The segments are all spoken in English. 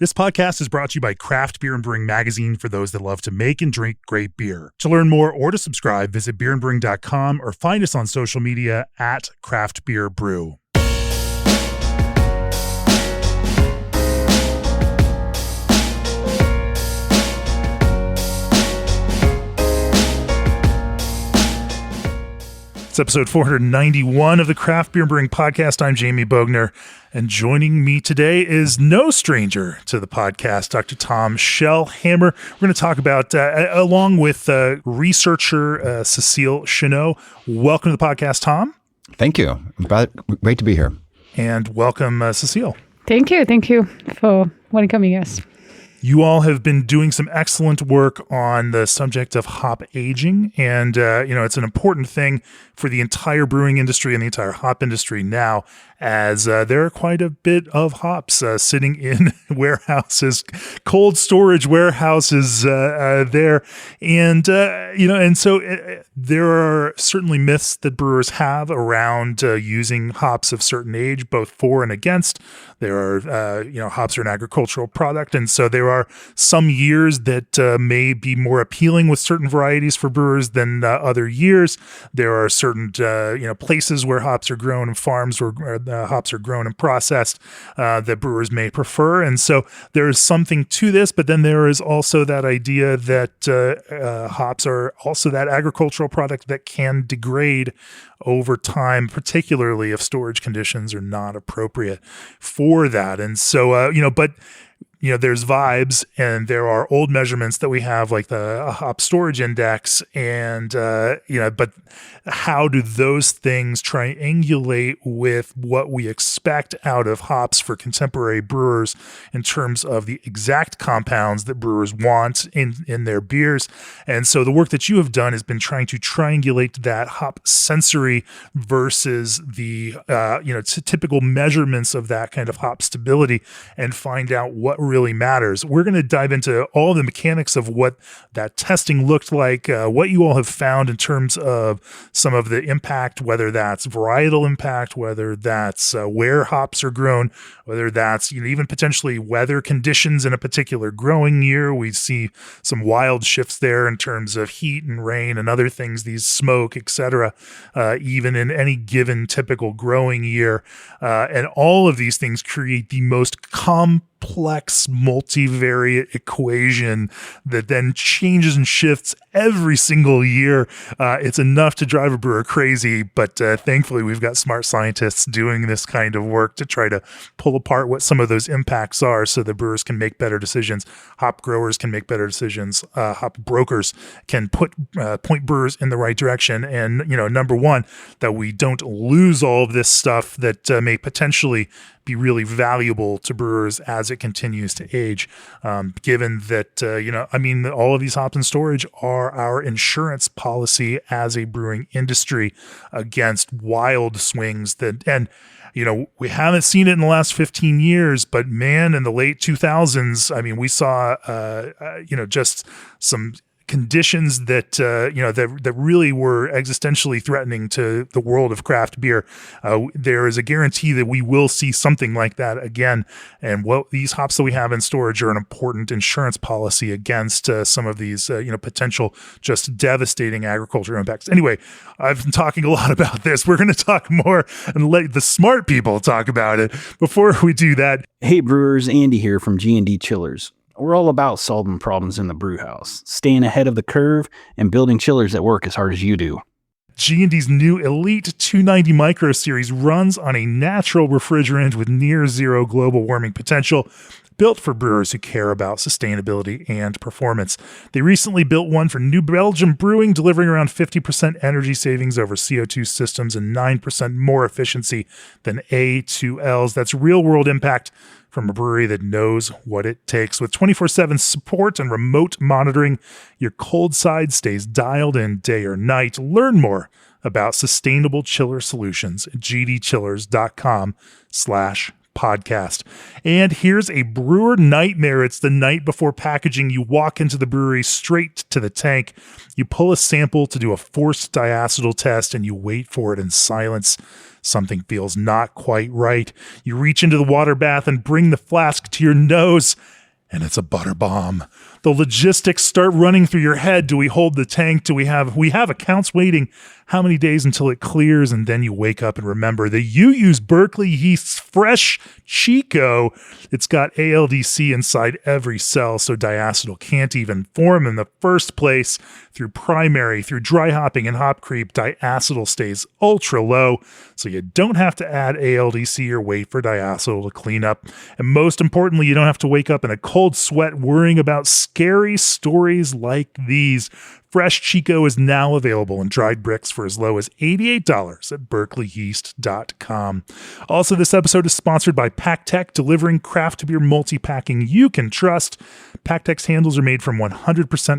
This podcast is brought to you by Craft Beer and Brewing Magazine for those that love to make and drink great beer. To learn more or to subscribe, visit beerandbrewing.com or find us on social media at Craft Beer Brew. It's episode 491 of the Craft Beer and Brewing Podcast. I'm Jamie Bogner, and joining me today is no stranger to the podcast, Dr. Tom Shellhammer. We're going to talk about, along with researcher Cécile Chenot. Welcome to the podcast, Tom. Thank you. Great to be here. And welcome, Cécile. Thank you for welcoming us. You all have been doing some excellent work on the subject of hop aging, and it's an important thing for the entire brewing industry and the entire hop industry now, as there are quite a bit of hops sitting in warehouses, cold storage warehouses there, and so there are certainly myths that brewers have around using hops of certain age, both for and against. There are, hops are an agricultural product, and so there are some years that may be more appealing with certain varieties for brewers than other years. There are certain, places where hops are grown and farms where hops are grown and processed that brewers may prefer. And so there is something to this, but then there is also that idea that hops are also that agricultural product that can degrade over time, particularly if storage conditions are not appropriate for that. And so, there's vibes, and there are old measurements that we have, like the hop storage index, and but how do those things triangulate with what we expect out of hops for contemporary brewers in terms of the exact compounds that brewers want in their beers? And so the work that you have done has been trying to triangulate that hop sensory versus the typical measurements of that kind of hop stability and find out what really matters. We're going to dive into all the mechanics of what that testing looked like, what you all have found in terms of some of the impact, whether that's varietal impact, whether that's where hops are grown, whether that's even potentially weather conditions in a particular growing year. We see some wild shifts there in terms of heat and rain and other things, these smoke, etc., even in any given typical growing year. And all of these things create the most complex multivariate equation that then changes and shifts every single year. It's enough to drive a brewer crazy, but thankfully we've got smart scientists doing this kind of work to try to pull apart what some of those impacts are so that brewers can make better decisions, hop growers can make better decisions, hop brokers can point brewers in the right direction, and number one, that we don't lose all of this stuff that may potentially be really valuable to brewers as it continues to age, given that, all of these hops in storage are our insurance policy as a brewing industry against wild swings we haven't seen it in the last 15 years, but man, in the late 2000s, we saw, just some conditions that that really were existentially threatening to the world of craft beer. There is a guarantee that we will see something like that again, and what these hops that we have in storage are an important insurance policy against some of these potential just devastating agricultural impacts. Anyway, I've been talking a lot about this. We're going to talk more and let the smart people talk about it. Before we do that, hey brewers, Andy here from G&D Chillers. We're all about solving problems in the brew house, staying ahead of the curve, and building chillers that work as hard as you do. G&D's new Elite 290 Micro Series runs on a natural refrigerant with near zero global warming potential, built for brewers who care about sustainability and performance. They recently built one for New Belgium Brewing, delivering around 50% energy savings over CO2 systems and 9% more efficiency than A2Ls. That's real-world impact from a brewery that knows what it takes. With 24/7 support and remote monitoring, your cold side stays dialed in day or night. Learn more about sustainable chiller solutions at gdchillers.com/podcast. And here's a brewer nightmare. It's the night before packaging. You walk into the brewery straight to the tank. You pull a sample to do a forced diacetyl test, and you wait for it in silence. something feels not quite right. You reach into the water bath and bring the flask to your nose, and it's a butter bomb. The logistics start running through your head. Do we hold the tank? We have accounts waiting. How many days until it clears? And then you wake up and remember that you use Berkeley Yeast's fresh Chico. It's got ALDC inside every cell, so diacetyl can't even form in the first place. Through dry hopping and hop creep, diacetyl stays ultra low, so you don't have to add ALDC or wait for diacetyl to clean up. And most importantly, you don't have to wake up in a cold sweat worrying about scary stories like these. Fresh Chico is now available in dried bricks for as low as $88 at berkeleyyeast.com. Also, this episode is sponsored by PackTech, delivering craft beer multi-packing you can trust. PackTech's handles are made from 100%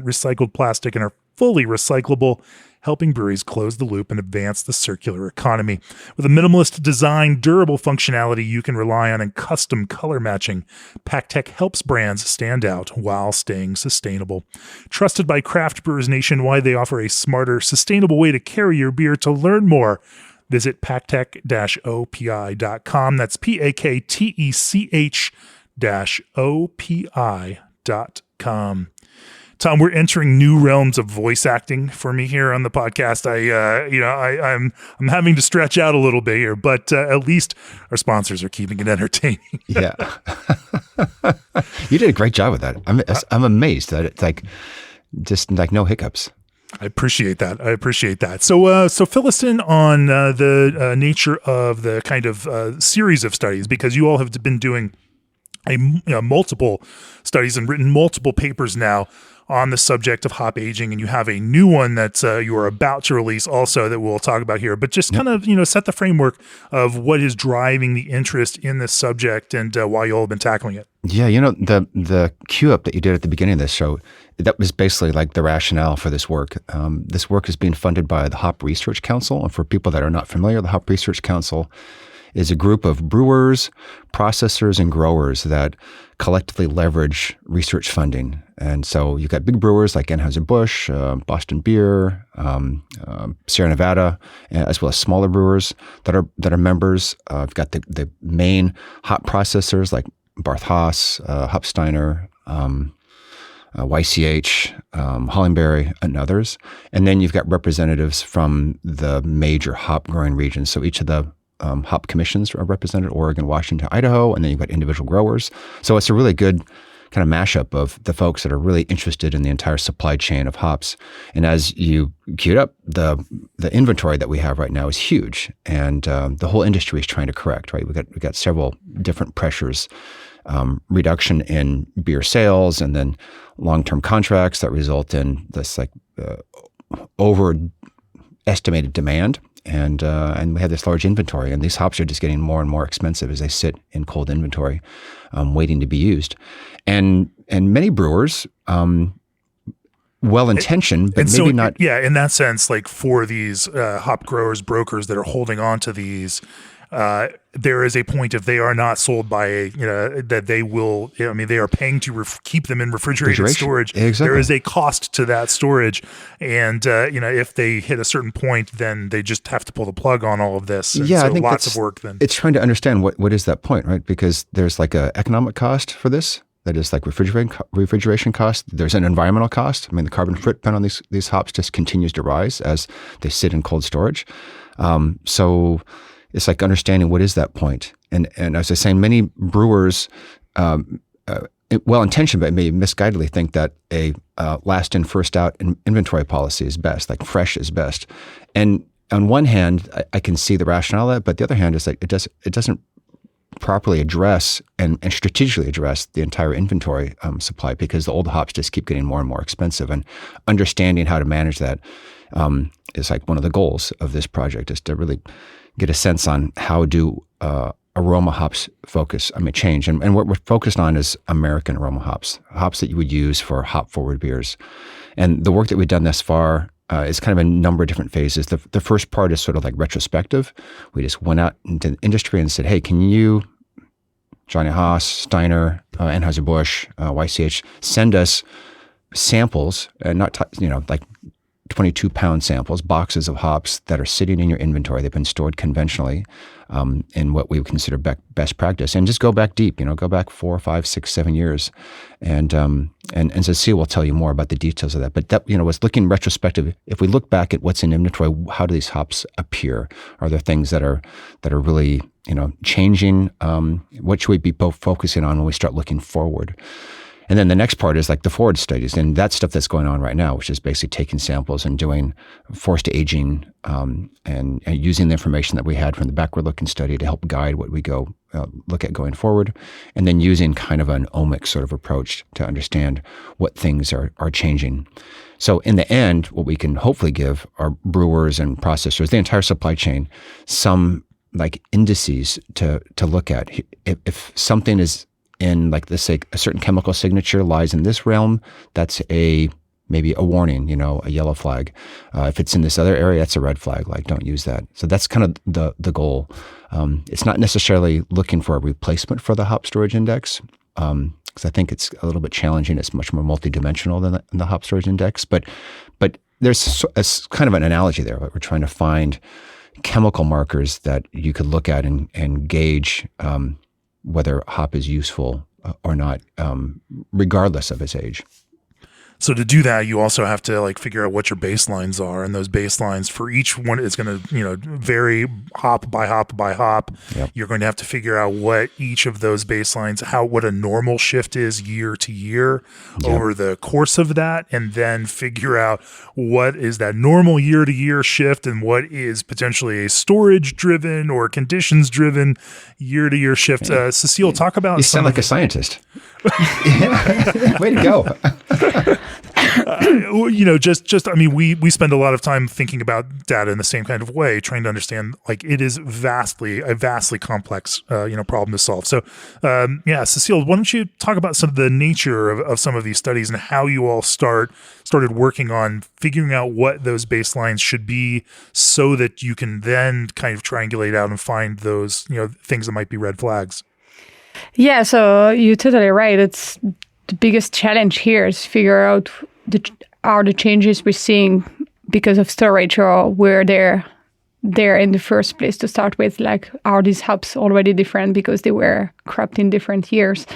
recycled plastic and are fully recyclable, helping breweries close the loop and advance the circular economy. With a minimalist design, durable functionality you can rely on, and custom color matching, PackTech helps brands stand out while staying sustainable. Trusted by craft brewers nationwide, they offer a smarter, sustainable way to carry your beer. To learn more, visit packtech-opi.com. That's PAKTECH-OPI.com. Tom, we're entering new realms of voice acting for me here on the podcast. I'm having to stretch out a little bit here, but at least our sponsors are keeping it entertaining. Yeah. You did a great job with that. I'm amazed that it's like just like no hiccups. I appreciate that. So fill us in on the nature of the kind of series of studies, because you all have been doing multiple studies and written multiple papers now on the subject of hop aging, and you have a new one that you are about to release also that we'll talk about here. But just kind of set the framework of what is driving the interest in this subject and why you all have been tackling it. Yeah, the cue up that you did at the beginning of this show, that was basically like the rationale for this work. This work is being funded by the Hop Research Council, and for people that are not familiar, the Hop Research Council is a group of brewers, processors, and growers that collectively leverage research funding. And so you've got big brewers like Anheuser-Busch, Boston Beer, Sierra Nevada, as well as smaller brewers that are members. You've got the main hop processors like Barth Haas, Hopsteiner, YCH, Hollenberry, and others. And then you've got representatives from the major hop growing regions. So each of the hop commissions are represented: Oregon, Washington, Idaho, and then you've got individual growers. So it's a really good kind of mashup of the folks that are really interested in the entire supply chain of hops. And as you queued up, the inventory that we have right now is huge, and the whole industry is trying to correct. Right, we got several different pressures: reduction in beer sales, and then long-term contracts that result in this overestimated demand. And we have this large inventory, and these hops are just getting more and more expensive as they sit in cold inventory, waiting to be used. And many brewers, well-intentioned, but maybe not. Yeah, in that sense, like for these hop growers, brokers that are holding on to these, there is a point if they are not sold by that they will. I mean, they are paying to keep them in refrigerated storage. Exactly. There is a cost to that storage, and if they hit a certain point, then they just have to pull the plug on all of this. And yeah, so I think lots of work. Then it's trying to understand what is that point, right? Because there's like a economic cost for this. That is like refrigeration cost. There's an environmental cost. I mean, the carbon footprint on these hops just continues to rise as they sit in cold storage. So it's like understanding what is that point. And as I was saying, many brewers, well-intentioned but maybe misguidedly, think that a last in, first out inventory policy is best, like fresh is best. And on one hand, I can see the rationale of that, but the other hand is like it doesn't properly address and strategically address the entire inventory supply, because the old hops just keep getting more and more expensive. And understanding how to manage that is like one of the goals of this project, is to really get a sense on how do aroma hops change. And what we're focused on is American aroma hops that you would use for hop-forward beers. And the work that we've done thus far is kind of a number of different phases. The first part is sort of like retrospective. We just went out into the industry and said, hey, can you, Johnny Haas, Steiner, Anheuser-Busch, YCH, send us samples, and not to 22-pound samples, boxes of hops that are sitting in your inventory. They've been stored conventionally in what we would consider best practice, and just go back deep. Go back 4, 5, 6, 7 years, and Cécile will tell you more about the details of that. But that was looking retrospective. If we look back at what's in inventory, how do these hops appear? Are there things that are really changing? What should we be both focusing on when we start looking forward? And then the next part is like the forward studies, and that's stuff that's going on right now, which is basically taking samples and doing forced aging and using the information that we had from the backward-looking study to help guide what we go look at going forward, and then using kind of an omics sort of approach to understand what things are changing. So in the end, what we can hopefully give our brewers and processors, the entire supply chain, some like indices to look at. If something is in, like, let's say a certain chemical signature lies in this realm, that's maybe a warning, a yellow flag. If it's in this other area, that's a red flag, like don't use that. So that's kind of the goal. It's not necessarily looking for a replacement for the hop storage index, because I think it's a little bit challenging. It's much more multidimensional than the hop storage index. But there's a kind of an analogy there. We're trying to find chemical markers that you could look at and gauge whether hop is useful or not, regardless of its age. So to do that, you also have to figure out what your baselines are, and those baselines for each one is going to vary hop by hop by hop. Yep. You're going to have to figure out what each of those baselines, what a normal shift is year to year over the course of that, and then figure out what is that normal year to year shift and what is potentially a storage driven or conditions driven year to year shift. Cécile, talk about. You sound like a scientist. Way to go. We spend a lot of time thinking about data in the same kind of way, trying to understand, it is a vastly complex, problem to solve. So, Cécile, why don't you talk about some of the nature of some of these studies and how you all started working on figuring out what those baselines should be so that you can then kind of triangulate out and find those, things that might be red flags. Yeah, so you're totally right. It's the biggest challenge here is figure out are the changes we're seeing because of storage, or were there in the first place to start with? Are these hops already different because they were cropped in different years?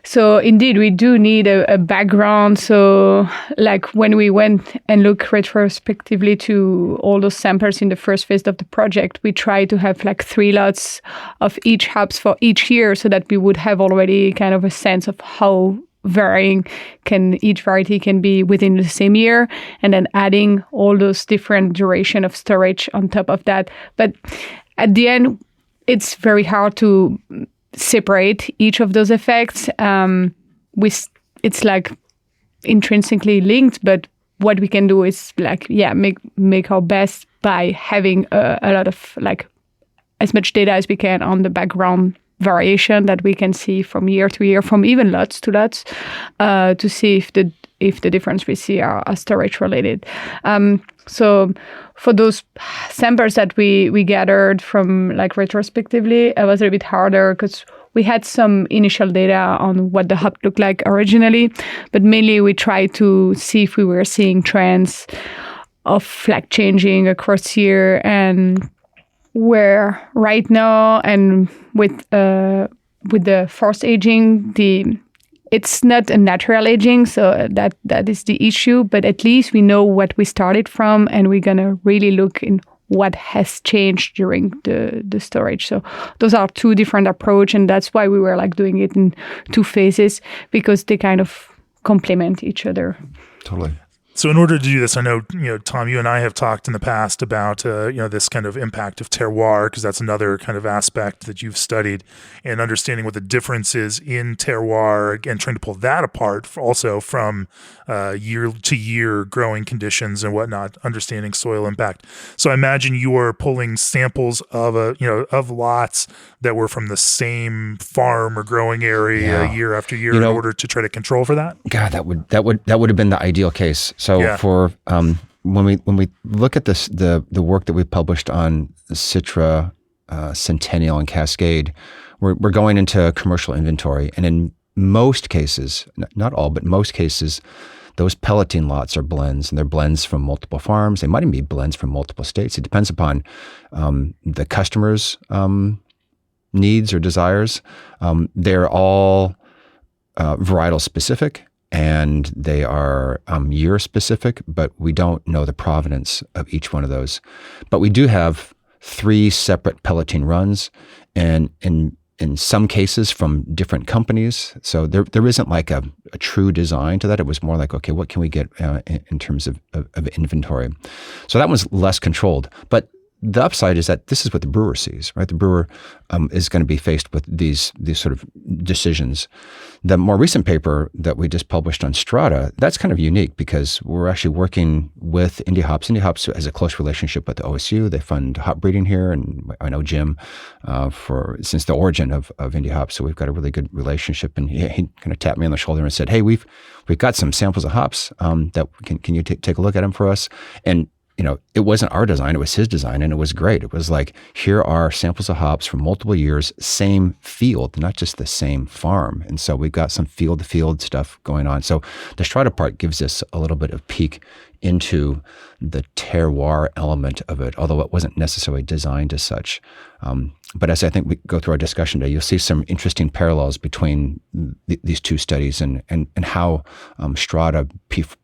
So indeed, we do need a background. So when we went and looked retrospectively to all those samples in the first phase of the project, we tried to have 3 lots of each hops for each year so that we would have already kind of a sense of how varying each variety can be within the same year, and then adding all those different duration of storage on top of that. But at the end, it's very hard to separate each of those effects. It's intrinsically linked, but what we can do is make our best by having a lot of as much data as we can on the background variation that we can see from year to year, from even lots to lots, to see if the difference we see are storage related. So for those samples that we gathered from retrospectively, it was a little bit harder because we had some initial data on what the hop looked like originally, but mainly we tried to see if we were seeing trends of flag changing across year, and where right now and with the forced aging, it's not a natural aging, so that is the issue. But at least we know what we started from, and we're gonna really look in what has changed during the storage. So those are 2 different approaches, and that's why we were doing it in 2 phases, because they kind of complement each other. Totally. So in order to do this, I know, Tom, you and I have talked in the past about, this kind of impact of terroir, because that's another kind of aspect that you've studied, and understanding what the difference is in terroir, and trying to pull that apart also from year to year growing conditions and whatnot, understanding soil impact. So I imagine you are pulling samples of of lots that were from the same farm or growing area year after year in order to try to control for that. God, that would have been the ideal case. So for when we look at this, the work that we published on Citra, Centennial, and Cascade, we're going into commercial inventory, and in most cases, not all, but most cases, those pelleting lots are blends, and they're blends from multiple farms. They might even be blends from multiple states. It depends upon the customer's needs or desires. They're all varietal specific, and they are year specific, but we don't know the provenance of each one of those. But we do have 3 separate pelleting runs, and in some cases from different companies. So there isn't like a true design to that. It was more like, okay, what can we get in terms of inventory? So that one's less controlled. But the upside is that this is what the brewer sees, right? The brewer is going to be faced with these sort of decisions. The more recent paper that we just published on Strata, that's kind of unique because we're actually working with Indie Hops. Indie Hops has a close relationship with the OSU. They fund hop breeding here, and I know Jim since the origin of Indie Hops, so we've got a really good relationship. And he kind of tapped me on the shoulder and said, "Hey, we've got some samples of hops that can you take a look at them for us?" And it wasn't our design, it was his design, and it was great. It was like, here are samples of hops from multiple years, same field, not just the same farm. And so we've got some field-to-field stuff going on. So the Strata part gives us a little bit of peek into the terroir element of it, although it wasn't necessarily designed as such. But as I think we go through our discussion today, you'll see some interesting parallels between these 2 studies and how Strata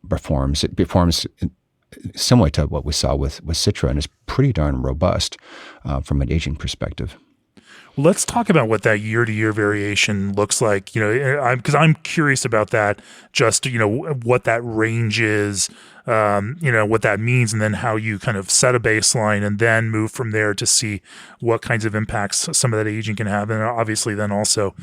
performs. It performs similar to what we saw with Citra, and is pretty darn robust from an aging perspective. Let's talk about what that year-to-year variation looks like. Because I'm curious about that. Just what that range is, what that means, and then how you kind of set a baseline and then move from there to see what kinds of impacts some of that aging can have. And obviously, then also,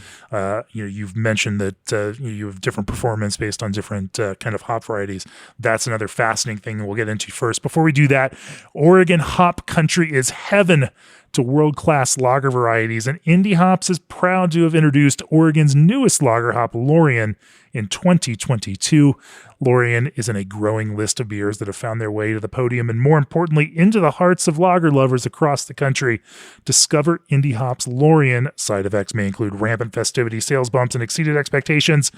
you've mentioned that you have different performance based on different kind of hop varieties. That's another fascinating thing that we'll get into first. Before we do that, Oregon hop country is heaven to world-class lager varieties, and Indie Hops is proud to have introduced Oregon's newest lager hop, Lorien, in 2022. Lorien is in a growing list of beers that have found their way to the podium, and more importantly, into the hearts of lager lovers across the country. Discover Indie Hops Lorien. Side effects may include rampant festivity, sales bumps, and exceeded expectations.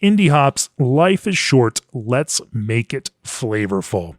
Indie Hops, life is short. Let's make it flavorful.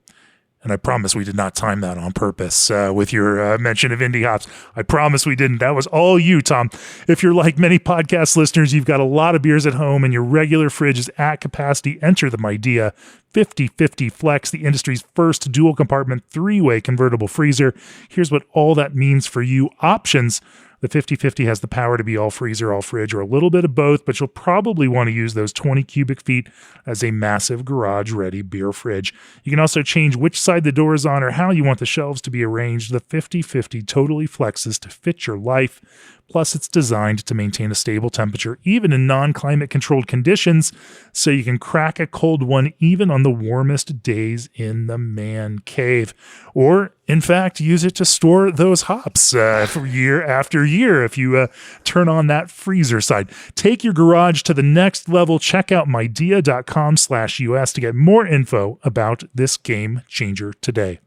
And I promise we did not time that on purpose with your mention of Indie Hops. I promise we didn't. That was all you, Tom. If you're like many podcast listeners, you've got a lot of beers at home and your regular fridge is at capacity, enter the Midea 50/50 Flex, the industry's first dual compartment 3-way convertible freezer. Here's what all that means for you. Options. The 50/50 has the power to be all freezer, all fridge, or a little bit of both, but you'll probably want to use those 20 cubic feet as a massive garage-ready beer fridge. You can also change which side the door is on or how you want the shelves to be arranged. The 50/50 totally flexes to fit your life. Plus, it's designed to maintain a stable temperature, even in non-climate controlled conditions, so you can crack a cold one even on the warmest days in the man cave. Or, in fact, use it to store those hops for year after year if you turn on that freezer side. Take your garage to the next level. Check out midea.com/US to get more info about this game changer today.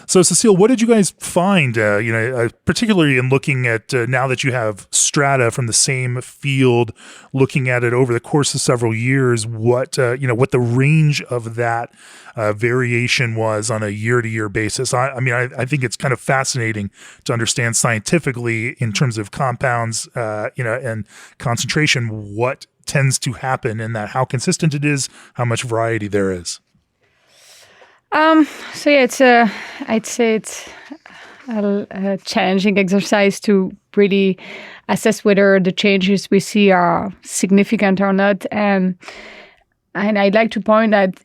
So, Cécile, what did you guys find, particularly in looking at, now that you have Strata from the same field, looking at it over the course of several years, what the range of that variation was on a year-to-year basis? I think it's kind of fascinating to understand scientifically in terms of compounds, and concentration, what tends to happen in that, how consistent it is, how much variety there is. I'd say it's a challenging exercise to really assess whether the changes we see are significant or not. And I'd like to point that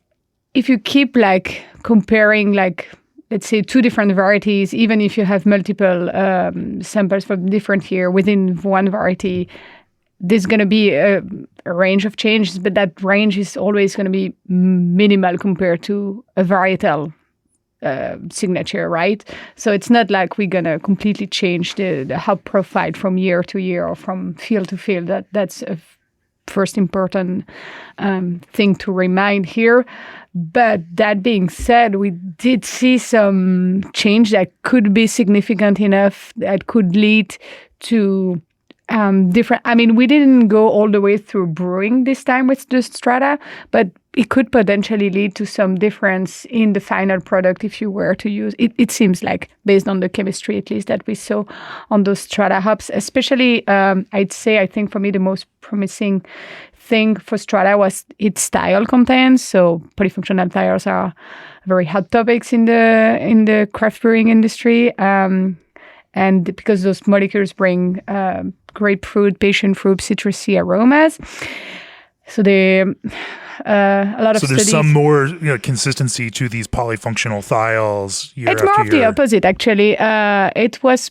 if you keep comparing, let's say 2 different varieties, even if you have multiple samples from different year within one variety, there's going to be a range of changes, but that range is always going to be minimal compared to a varietal signature, right? So it's not like we're going to completely change the hop profile from year to year or from field to field. That's a first important thing to remind here. But that being said, we did see some change that could be significant enough that could lead to different. I mean, we didn't go all the way through brewing this time with the strata, but it could potentially lead to some difference in the final product if you were to use it. It seems like, based on the chemistry at least that we saw on those strata hops, especially I think for me the most promising thing for strata was its thiol content. So polyfunctional thiols are very hot topics in the craft brewing industry. And because those molecules bring grapefruit, passion fruit, citrusy aromas. So a lot of So there's studies. some more consistency to these polyfunctional thiols year It's after more of the year. opposite, actually. It was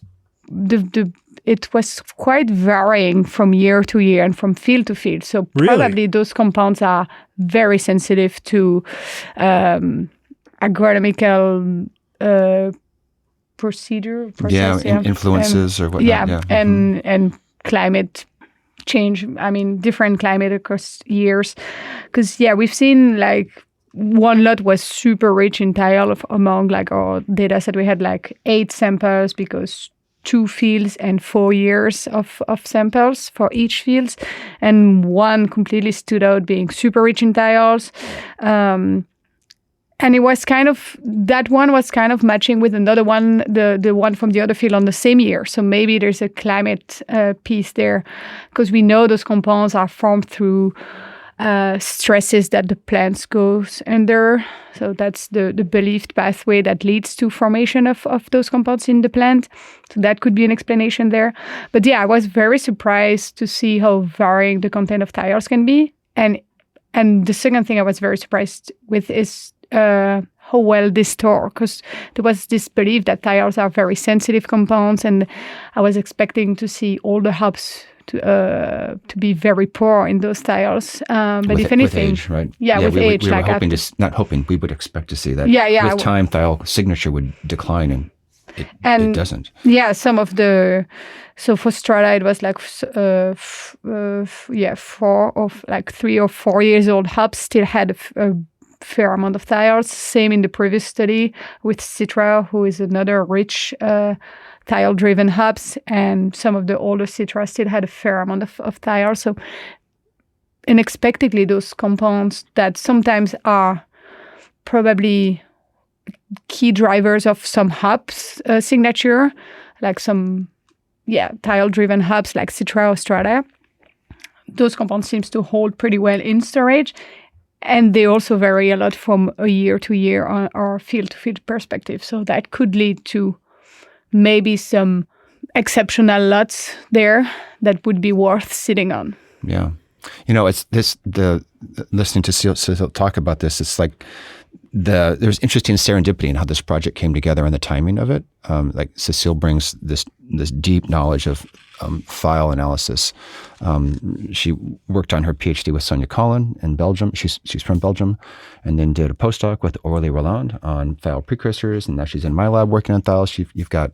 it was quite varying from year to year and from field to field. So Really? probably those compounds are very sensitive to agronomical process, influences or whatnot. and climate change. I mean, different climate across years. Because we've seen like one lot was super rich in thiol among like our data set. We had like 8 samples because 2 fields and 4 years of samples for each field, and one completely stood out being super rich in thiols. And it was that one was kind of matching with another one, the one from the other field on the same year. So maybe there's a climate piece there, because we know those compounds are formed through stresses that the plants goes under. So that's the believed pathway that leads to formation of those compounds in the plant. So that could be an explanation there. But I was very surprised to see how varying the content of thiols can be. And the second thing I was very surprised with is how well they store, because there was this belief that thiols are very sensitive compounds, and I was expecting to see all the hops to be very poor in those thiols. But if anything, with age, right? With age, we were like hoping not hoping, we would expect to see that. Yeah. With time, thiol signature would decline, and it doesn't. Yeah, some of the. So for strata, it was like 3 or 4 years old hops still had a fair amount of thiols. Same in the previous study with Citra, who is another rich thiol-driven hops, and some of the older Citra still had a fair amount of thiols. So unexpectedly, those compounds that sometimes are probably key drivers of some hops signature, like some thiol-driven hops like Citra or Strata, those compounds seems to hold pretty well in storage. And they also vary a lot from a year to year or field to field perspective. So that could lead to maybe some exceptional lots there that would be worth sitting on. Yeah. It's listening to Cécile talk about this, it's like there's interesting serendipity in how this project came together and the timing of it. Like Cécile brings this deep knowledge of thiol analysis. She worked on her PhD with Sonia Collin in Belgium. She's from Belgium, and then did a postdoc with Aurélie Roland on thiol precursors, and now she's in my lab working on thiols. You've got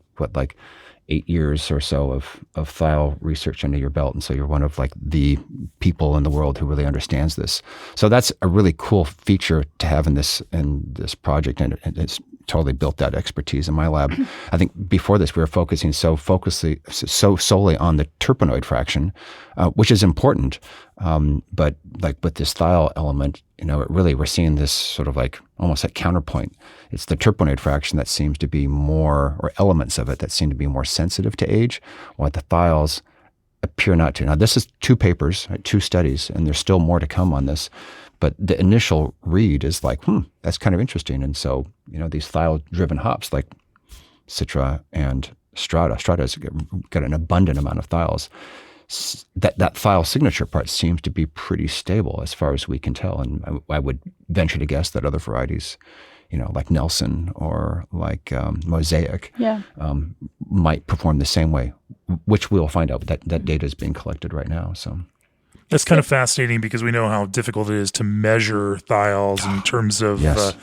8 years or so of thiol research under your belt, and so you're one of the people in the world who really understands this. So that's a really cool feature to have in this project, and it's totally built that expertise in my lab. I think before this we were focusing so solely on the terpenoid fraction, which is important, but with this thiol element, we're seeing this sort of almost like counterpoint. It's the terpenoid fraction that seems to be more, or elements of it that seem to be more sensitive to age, while the thiols appear not to. Now, this is 2 papers, 2 studies, and there's still more to come on this. But the initial read is that's kind of interesting. And so, these thiol-driven hops like Citra and Strata. Strata's got an abundant amount of thiols. That thiol signature part seems to be pretty stable as far as we can tell. And I would venture to guess that other varieties, like Nelson or like Mosaic, might perform the same way, which we'll find out. That data is being collected right now. So that's kind of fascinating, because we know how difficult it is to measure thiols in terms of, yes.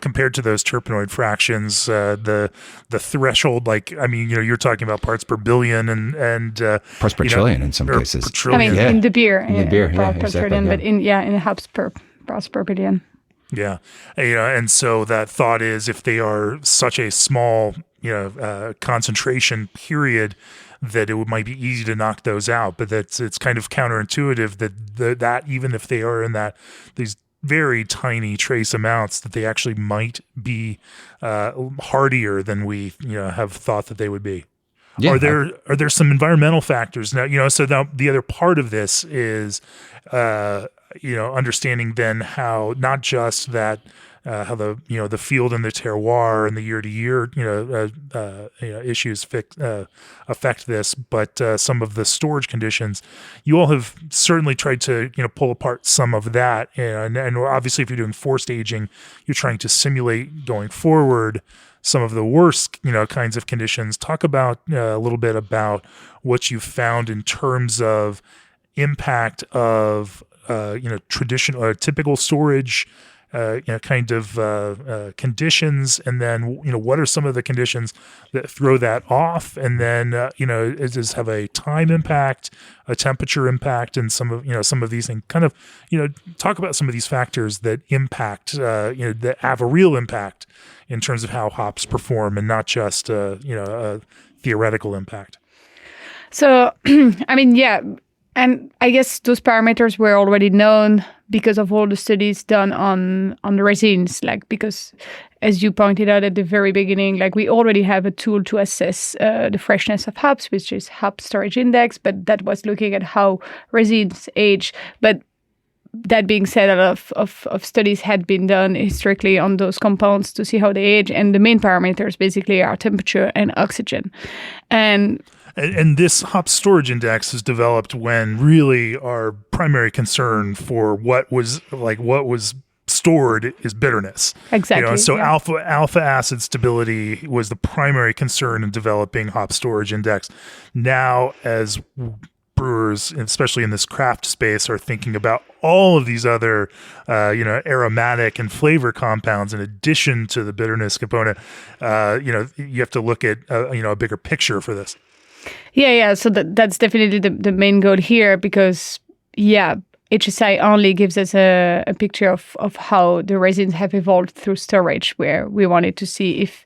Compared to those terpenoid fractions, the threshold, you're talking about parts per billion and parts per trillion in some cases. Per trillion. In the beer, exactly, trillion, but in the hops per parts per billion. Yeah. And so that thought is, if they are such a small, concentration period, that it might be easy to knock those out. But it's kind of counterintuitive that even if they are in these very tiny trace amounts, that they actually might be hardier than we have thought that they would be. Yeah, Are there some environmental factors now? So now the other part of this is understanding then how not just that how the field and the terroir and the year-to-year issues affect this, but some of the storage conditions. You all have certainly tried to pull apart some of that, and obviously if you're doing forced aging, you're trying to simulate going forward some of the worst kinds of conditions. Talk about a little bit about what you found in terms of impact of traditional or typical storage conditions, and then what are some of the conditions that throw that off, and then does this have a time impact, a temperature impact, and some of these things. Kind of talk about some of these factors that impact that have a real impact in terms of how hops perform, and not just a theoretical impact. So I mean, yeah. And I guess those parameters were already known because of all the studies done on the resins, because as you pointed out at the very beginning, we already have a tool to assess the freshness of hops, which is hop storage index, but that was looking at how resins age. But that being said, a lot of studies had been done historically on those compounds to see how they age, and the main parameters basically are temperature and oxygen. And this hop storage index is developed when really our primary concern for what was stored is bitterness. Exactly. So alpha acid stability was the primary concern in developing hop storage index. Now, as brewers, especially in this craft space, are thinking about all of these other, aromatic and flavor compounds in addition to the bitterness component, you have to look at a bigger picture for this. Yeah. So that's definitely the main goal here, because HSI only gives us a picture of how the resins have evolved through storage, where we wanted to see if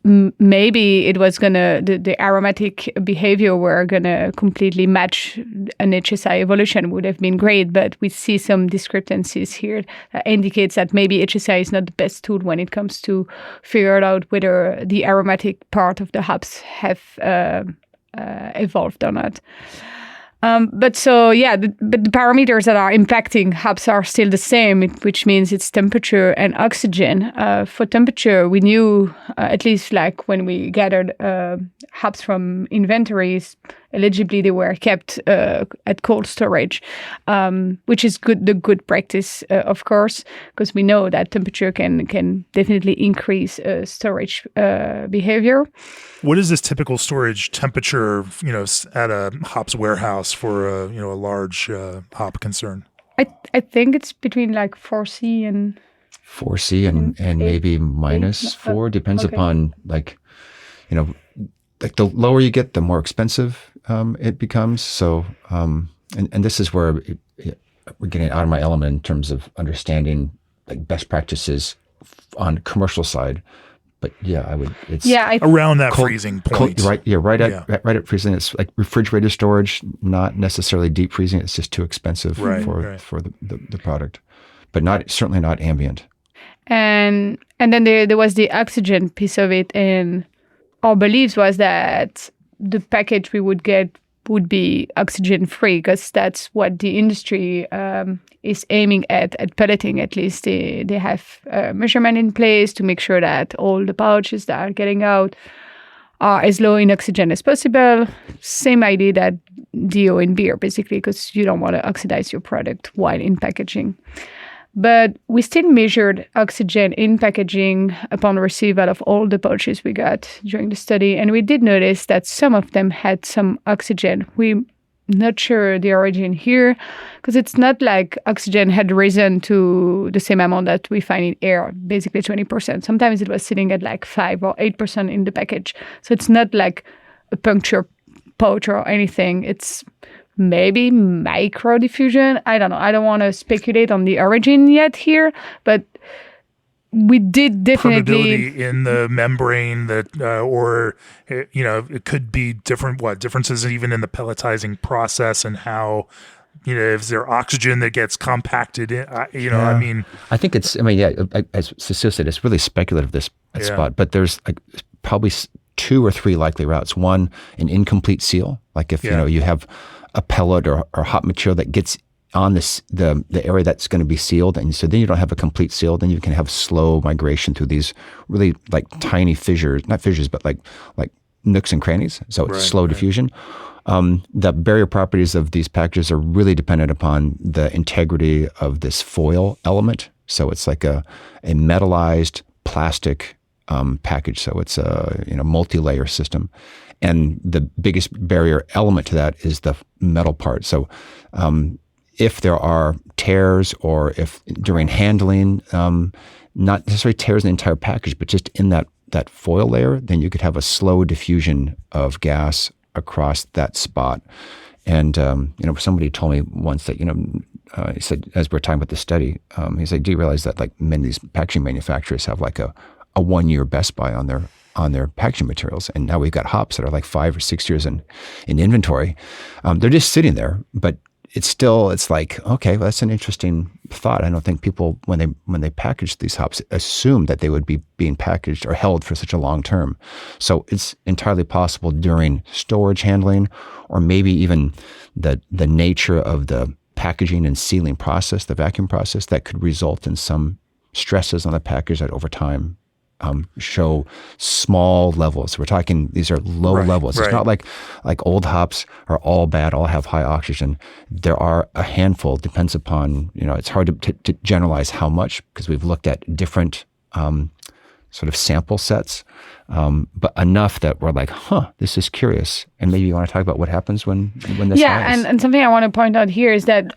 maybe it was the aromatic behavior were gonna completely match an HSI evolution. Would have been great, but we see some discrepancies here that indicates that maybe HSI is not the best tool when it comes to figure out whether the aromatic part of the hops have evolved or not. But the parameters that are impacting hops are still the same, which means it's temperature and oxygen. For temperature, we knew, at least when we gathered hops from inventories, eligibly they were kept at cold storage, which is the good practice, of course, because we know that temperature can definitely increase storage behavior. What is this typical storage temperature, at a hops warehouse for a large hop concern? I think it's between 4C and 4C and maybe minus 4, depends upon the lower you get, the more expensive it becomes. So and this is where we're getting out of my element in terms of understanding best practices on commercial side. But around that freezing point, right? Yeah, right at freezing. It's like refrigerated storage, not necessarily deep freezing. It's just too expensive for the product, but certainly not ambient. And then there was the oxygen piece of it, and our beliefs was that the package we would get would be oxygen free, because that's what the industry is aiming at pelleting. At least they have a measurement in place to make sure that all the pouches that are getting out are as low in oxygen as possible. Same idea that DO in beer, basically, because you don't want to oxidize your product while in packaging. But we still measured oxygen in packaging upon receival of all the pouches we got during the study. And we did notice that some of them had some oxygen. We're not sure the origin here, because it's not like oxygen had risen to the same amount that we find in air, basically 20%. Sometimes it was sitting at 5 or 8% in the package. So it's not like a puncture pouch or anything. It's maybe micro diffusion. I don't know. I don't want to speculate on the origin yet here, but we did definitely permeability in the membrane that, or it could be differences even in the pelletizing process and how, is there oxygen that gets compacted in, I mean, I think it's, as Cécile said, it's really speculative, this spot, but there's probably 2 or 3 likely routes. One, an incomplete seal, like if, you have a pellet or hop material that gets on the area that's going to be sealed, and so then you don't have a complete seal, then you can have slow migration through these really like tiny fissures, not fissures, but like nooks and crannies. So it's slow diffusion. The barrier properties of these packages are really dependent upon the integrity of this foil element. So it's like a metallized plastic package. So it's a multi-layer system. And the biggest barrier element to that is the metal part. So if there are tears, or if during handling, not necessarily tears in the entire package, but just in that foil layer, then you could have a slow diffusion of gas across that spot. And somebody told me once that he said, as we were talking about the study, he said, "Do you realize that like many of these packaging manufacturers have like a 1-year best buy on their packaging materials, and now we've got hops that are like 5 or 6 years in inventory. They're just sitting there, but it's like, okay, well, that's an interesting thought. I don't think people, when they package these hops, assume that they would be being packaged or held for such a long term. So it's entirely possible during storage handling, or maybe even the nature of the packaging and sealing process, the vacuum process, that could result in some stresses on the package that over time show small levels. We're talking, these are low levels. It's not like old hops are all bad, all have high oxygen. There are a handful, depends upon, it's hard to generalize how much, because we've looked at different sort of sample sets, but enough that we're like, this is curious. And maybe you want to talk about what happens when this happens. And something I want to point out here is that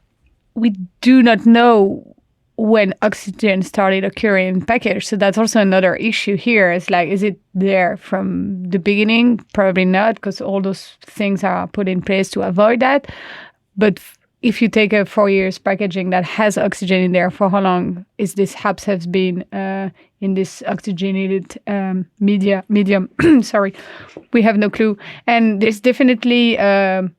we do not know when oxygen started occurring in package. So that's also another issue here. It's like, is it there from the beginning? Probably not, because all those things are put in place to avoid that. But if you take a 4 years packaging that has oxygen in there, for how long is this hops has been in this oxygenated medium? Sorry, we have no clue. And there's definitely a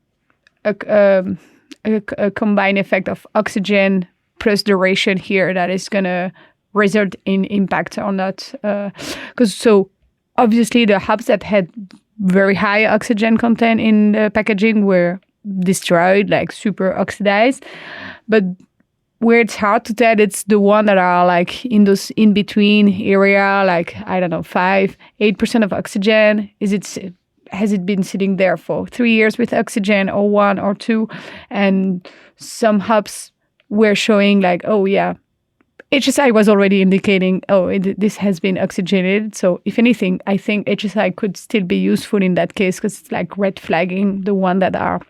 combined effect of oxygen plus duration here that is going to result in impact on that. Because so obviously the hops that had very high oxygen content in the packaging were destroyed, like super oxidized. But where it's hard to tell, it's the one that are like in those in-between area, like, I don't know, 5-8% of oxygen. Has it been sitting there for 3 years with oxygen, or 1 or 2? And some hops were showing like, oh yeah, HSI was already indicating, this has been oxygenated. So if anything, I think HSI could still be useful in that case, because it's like red flagging the one that are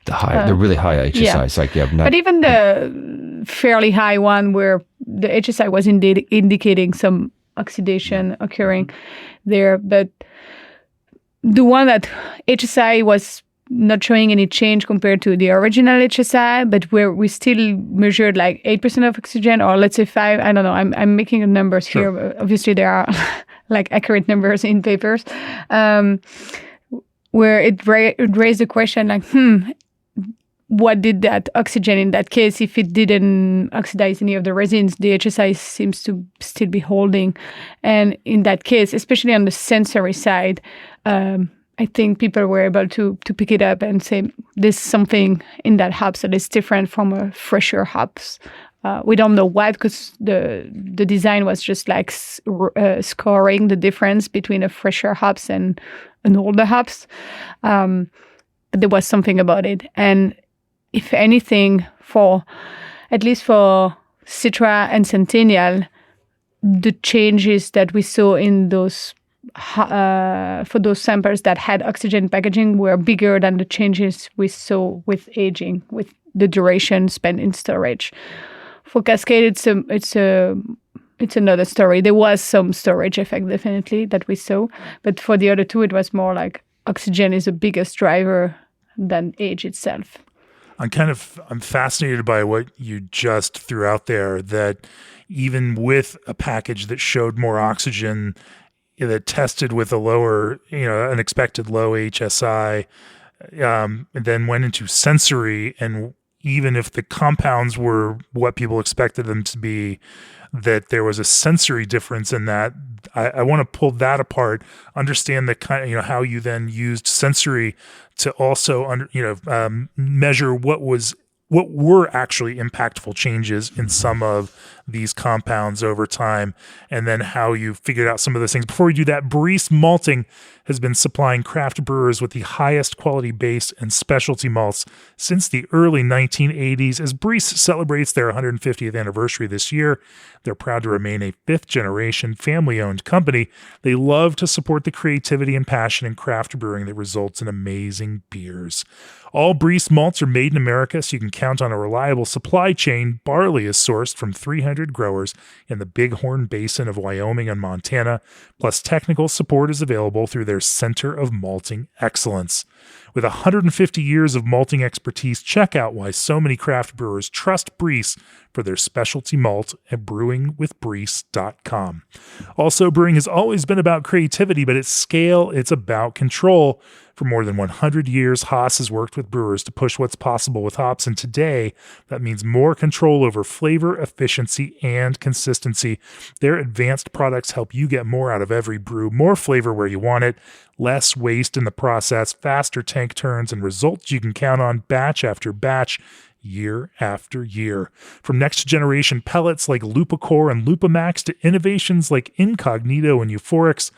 the really high HSI. Yeah. It's like, but even the fairly high one where the HSI was indeed indicating some oxidation occurring there, but the one that HSI was not showing any change compared to the original HSI, but where we still measured like 8% of oxygen, or let's say 5. I don't know. I'm making the numbers here. But obviously, there are like accurate numbers in papers, where it raised the question like, what did that oxygen in that case? If it didn't oxidize any of the resins, the HSI seems to still be holding. And in that case, especially on the sensory side, I think people were able to pick it up and say, there's something in that hops that is different from a fresher hops. We don't know what, because the design was just like scoring the difference between a fresher hops and an older hops. But there was something about it. And if anything, at least for Citra and Centennial, the changes that we saw in those for those samples that had oxygen packaging were bigger than the changes we saw with aging, with the duration spent in storage. For Cascade, it's another story. There was some storage effect definitely that we saw, but for the other two, it was more like oxygen is the biggest driver than age itself. I'm fascinated by what you just threw out there, that even with a package that showed more oxygen, that tested with a lower, an expected low HSI, and then went into sensory, and even if the compounds were what people expected them to be, that there was a sensory difference in that. I want to pull that apart, understand the kind of, how you then used sensory to also measure what were actually impactful changes in some of these compounds over time, and then how you figured out some of those things. Before we do that, Brice Malting has been supplying craft brewers with the highest quality base and specialty malts since the early 1980s. As Brice celebrates their 150th anniversary this year, they're proud to remain a fifth-generation, family-owned company. They love to support the creativity and passion in craft brewing that results in amazing beers. All Brice malts are made in America, so you can count on a reliable supply chain. Barley is sourced from 300 growers in the Bighorn Basin of Wyoming and Montana, plus technical support is available through their Center of Malting Excellence. With 150 years of malting expertise, check out why so many craft brewers trust Brice for their specialty malt at brewingwithbrice.com. Also, brewing has always been about creativity, but at scale, it's about control. For more than 100 years, Haas has worked with brewers to push what's possible with hops, and today that means more control over flavor, efficiency, and consistency. Their advanced products help you get more out of every brew, more flavor where you want it, less waste in the process, faster tank turns, and results you can count on batch after batch, year after year. From next-generation pellets like Lupicore and Lupamax to innovations like Incognito and Euphorix,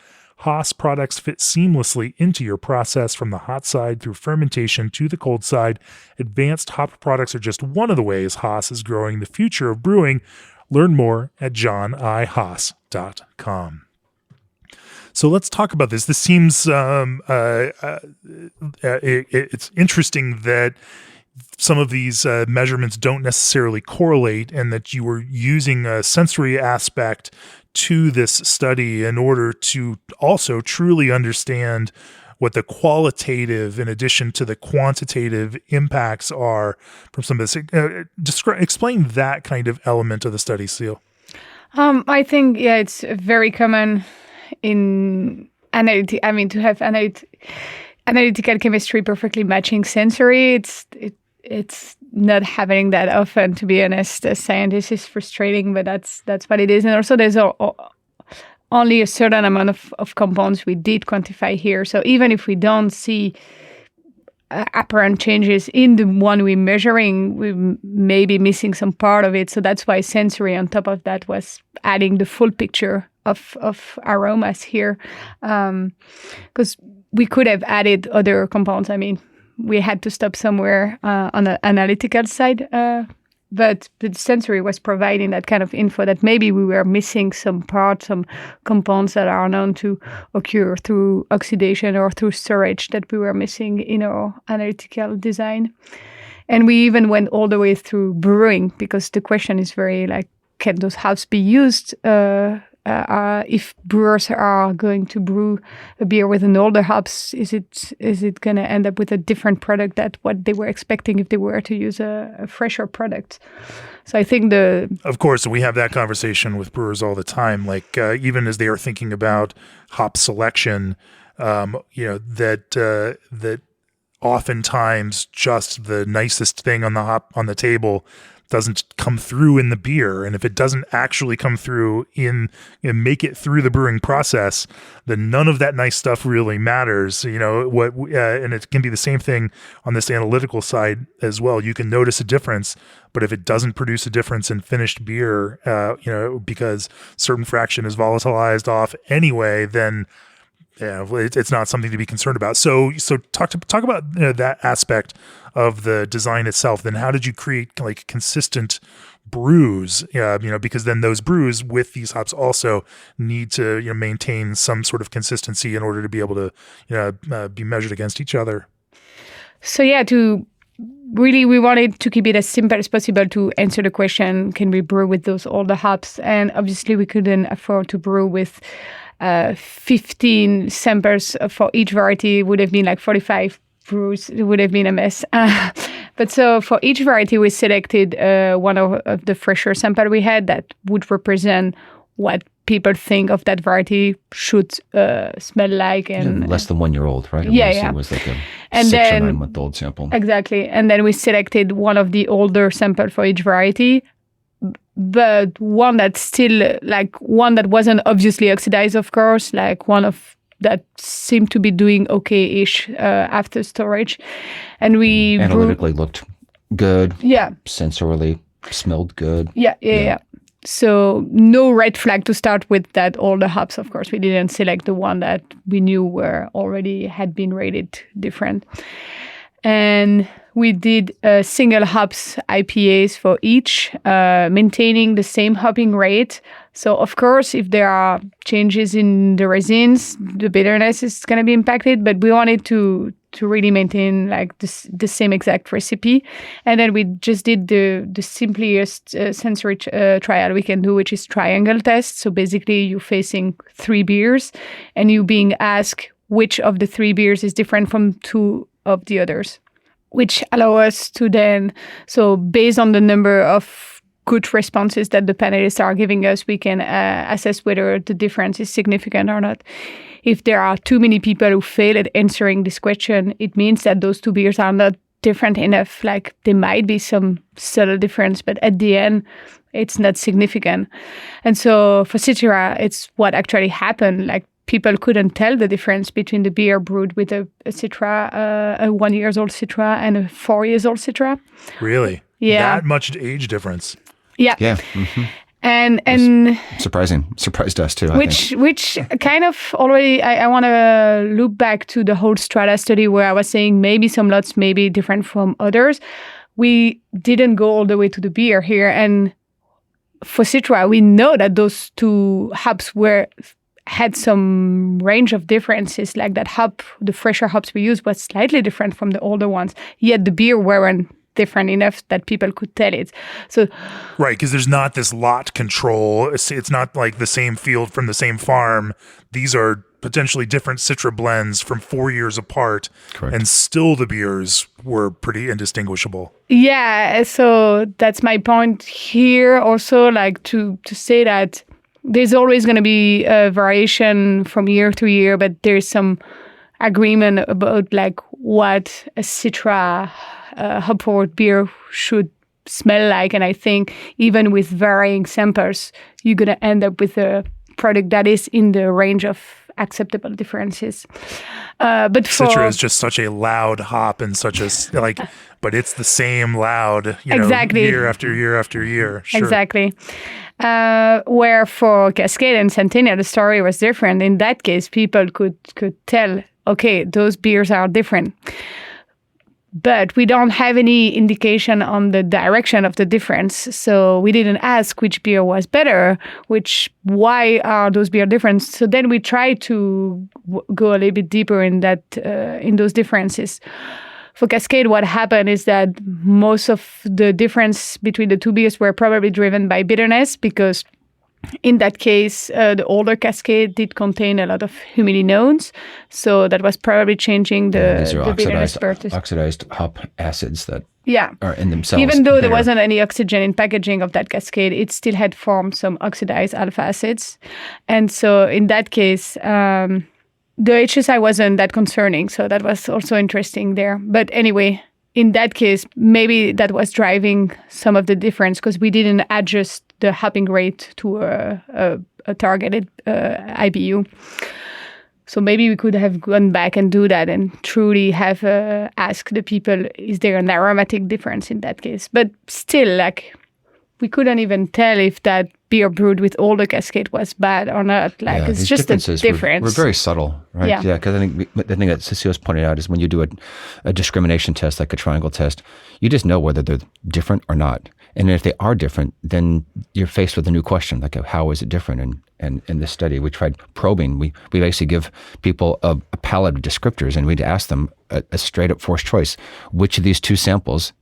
Haas products fit seamlessly into your process from the hot side through fermentation to the cold side. Advanced hop products are just one of the ways Haas is growing the future of brewing. Learn more at johnihaas.com. So let's talk about this. This seems it's interesting that some of these measurements don't necessarily correlate, and that you were using a sensory aspect to this study in order to also truly understand what the qualitative, in addition to the quantitative, impacts are from some of this. Explain that kind of element of the study, Cécile. I think, it's very common in analytic. I mean, to have analytical chemistry perfectly matching sensory. It's not happening that often, to be honest. As scientists, it's frustrating, but that's what it is. And also, there's only a certain amount of compounds we did quantify here. So even if we don't see apparent changes in the one we're measuring, we may be missing some part of it. So that's why sensory on top of that was adding the full picture of aromas here. Because we could have added other compounds. I mean, we had to stop somewhere on the analytical side, but the sensory was providing that kind of info that maybe we were missing some parts, some compounds that are known to occur through oxidation or through storage that we were missing in our analytical design. And we even went all the way through brewing, because the question is very can those hops be used if brewers are going to brew a beer with an older hops? Is it going to end up with a different product than what they were expecting if they were to use a fresher product? So I think of course, we have that conversation with brewers all the time. Even as they are thinking about hop selection, that oftentimes just the nicest thing on the table doesn't come through in the beer. And if it doesn't actually come through and make it through the brewing process, then none of that nice stuff really matters. And it can be the same thing on this analytical side as well. You can notice a difference, but if it doesn't produce a difference in finished beer, because certain fraction is volatilized off anyway, then it's not something to be concerned about. So talk about that aspect of the design itself. Then how did you create consistent brews? Because then those brews with these hops also need to maintain some sort of consistency in order to be able to be measured against each other. So we wanted to keep it as simple as possible to answer the question: can we brew with those older hops? And obviously, we couldn't afford to brew with 15 samples for each variety. Would have been 45 brews. It would have been a mess. But so for each variety, we selected one of the fresher sample we had that would represent what people think of that variety should smell like. And less than 1 year old, right? Yeah. It was like a And 6 or then- 9 month old sample. Exactly. And then we selected one of the older sample for each variety, but one that's still like one that wasn't obviously oxidized, of course, like one of that seemed to be doing okay-ish after storage. And we Analytically looked good. Yeah. Sensorily smelled good. Yeah. So no red flag to start with that older hops, of course. We didn't select the one that we knew were already had been rated different. And we did single hops IPAs for each, maintaining the same hopping rate. So, of course, if there are changes in the resins, the bitterness is going to be impacted. But we wanted to really maintain like the same exact recipe. And then we just did the simplest sensory trial we can do, which is triangle test. So basically, you're facing 3 beers, and you being asked which of the 3 beers is different from 2 of the others, which allow us to then, so based on the number of good responses that the panelists are giving us, we can assess whether the difference is significant or not. If there are too many people who fail at answering this question, it means that those 2 beers are not different enough. Like there might be some subtle difference, but at the end, it's not significant. And so for Citra, it's what actually happened. Like people couldn't tell the difference between the beer brewed with a Citra, a 1 year old Citra and a 4 years old Citra. Really? Yeah. That much age difference. Yeah. Yeah. Mm-hmm. And Surprised us too. Which kind of already, I want to loop back to the whole Strata study where I was saying maybe some lots may be different from others. We didn't go all the way to the beer here. And for Citra, we know that those 2 hops had some range of differences. Like that hop, the fresher hops we used was slightly different from the older ones. Yet the beer weren't different enough that people could tell it. So right, because there's not this lot control. It's not like the same field from the same farm. These are potentially different Citra blends from 4 years apart. Correct. And still the beers were pretty indistinguishable. Yeah, so that's my point here also, like to say that there's always going to be a variation from year to year, but there's some agreement about like what a Citra hop forward beer should smell like. And I think even with varying samples, you're going to end up with a product that is in the range of acceptable differences. But Citra is just such a loud hop and such a like, but it's the same loud, exactly. Year after year after year. Sure. Exactly. Where for Cascade and Centennial, the story was different. In that case, people could tell, okay, those beers are different. But we don't have any indication on the direction of the difference. So we didn't ask which beer was better, why are those beer different. So then we tried to go a little bit deeper in that, in those differences. For Cascade, what happened is that most of the difference between the 2 beers were probably driven by bitterness, because in that case, the older Cascade did contain a lot of humidinones, so that was probably changing These are the bitterness oxidized hop acids that Yeah. are in themselves. Even though there bitter. wasn't any oxygen in packaging of that Cascade, it still had formed some oxidized alpha acids. And so in that case, the HSI wasn't that concerning. So that was also interesting there. But anyway, in that case, maybe that was driving some of the difference because we didn't adjust the hopping rate to a targeted IBU. So maybe we could have gone back and do that and truly have asked the people, is there an aromatic difference in that case? But still, like, we couldn't even tell if that beer brewed with older Cascade was bad or not. Like, it's just a difference. We're very subtle, right? Yeah, because I think the thing that Cécile's pointed out is when you do a discrimination test, like a triangle test, you just know whether they're different or not. And if they are different, then you're faced with a new question, like how is it different? And in this study, we tried probing. We basically give people a palette of descriptors, and we'd ask them a straight-up forced choice. Which of these 2 samples,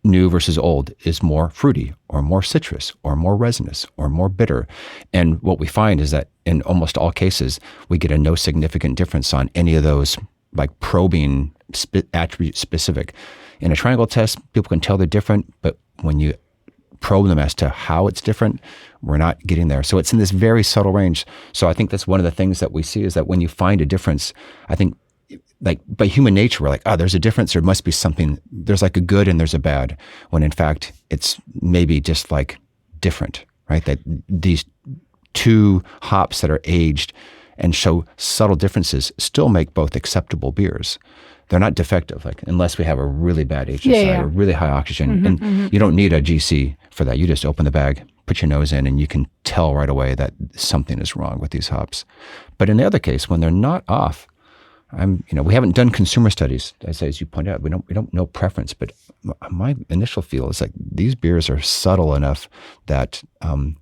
new versus old, is more fruity or more citrus or more resinous or more bitter? And what we find is that in almost all cases, we get a no significant difference on any of those like probing attribute specific. In a triangle test, people can tell they're different, but when you probe them as to how it's different, we're not getting there. So it's in this very subtle range. So I think that's one of the things that we see is that when you find a difference, I think like by human nature, we're like, oh, there's a difference. There must be something. There's like a good and there's a bad, when in fact, it's maybe just like different, right? That these two hops that are aged and show subtle differences still make both acceptable beers. They're not defective, like unless we have a really bad HSI or really high oxygen. And you don't need a GC for that. You just open the bag, put your nose in, and you can tell right away that something is wrong with these hops. But in the other case, when they're not off, we haven't done consumer studies, as you point out. We don't know preference, but my initial feel is like these beers are subtle enough that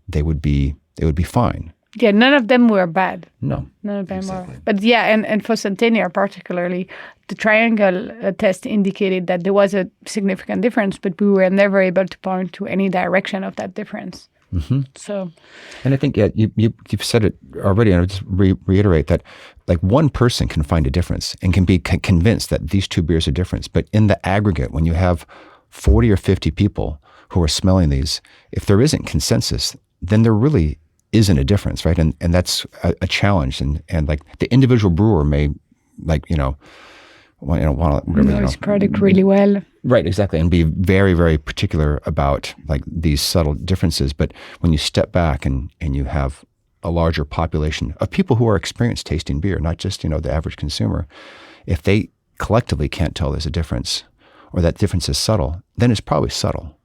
they would be fine. Yeah, none of them were bad. No, none of them exactly. were. But yeah, and for Centennial particularly, the triangle test indicated that there was a significant difference, but we were never able to point to any direction of that difference. Mm-hmm. So, and I think you've said it already, and I'll just reiterate that like one person can find a difference and can be convinced that these two beers are different. But in the aggregate, when you have 40 or 50 people who are smelling these, if there isn't consensus, then there really isn't a difference, right? And that's a challenge. And like the individual brewer may want to know his product really well. Right, exactly, and be very, very particular about like these subtle differences. But when you step back and you have a larger population of people who are experienced tasting beer, not just the average consumer, if they collectively can't tell there's a difference or that difference is subtle, then it's probably subtle.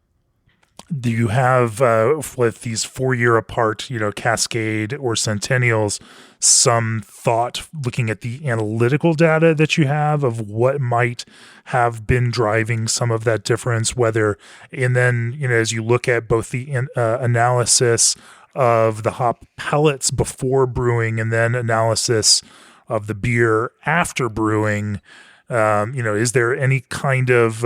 Do you have, with these 4-year apart, Cascade or Centennials, some thought looking at the analytical data that you have of what might have been driving some of that difference, and then, as you look at both the analysis of the hop pellets before brewing and then analysis of the beer after brewing, is there any kind of,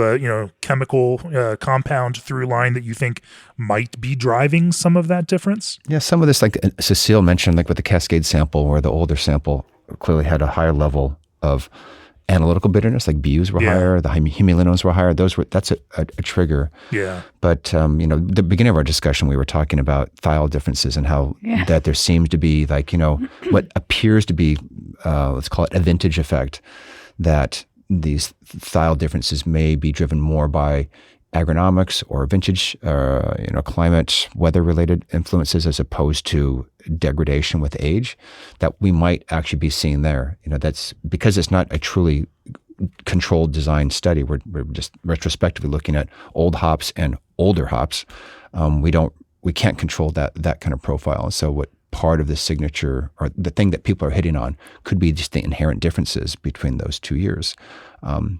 chemical compound through line that you think might be driving some of that difference? Yeah, some of this, like Cécile mentioned, like with the Cascade sample, where the older sample clearly had a higher level of analytical bitterness, like BUs were higher, the hemolinones were higher. That's a trigger. Yeah. But, the beginning of our discussion, we were talking about thiol differences and how that there seems to be like, what appears to be, let's call it a vintage effect, that these thiol differences may be driven more by agronomics or vintage, climate, weather-related influences as opposed to degradation with age, that we might actually be seeing there. That's because it's not a truly controlled design study. We're just retrospectively looking at old hops and older hops. We can't control that kind of profile. And so what part of the signature or the thing that people are hitting on could be just the inherent differences between those 2 years. And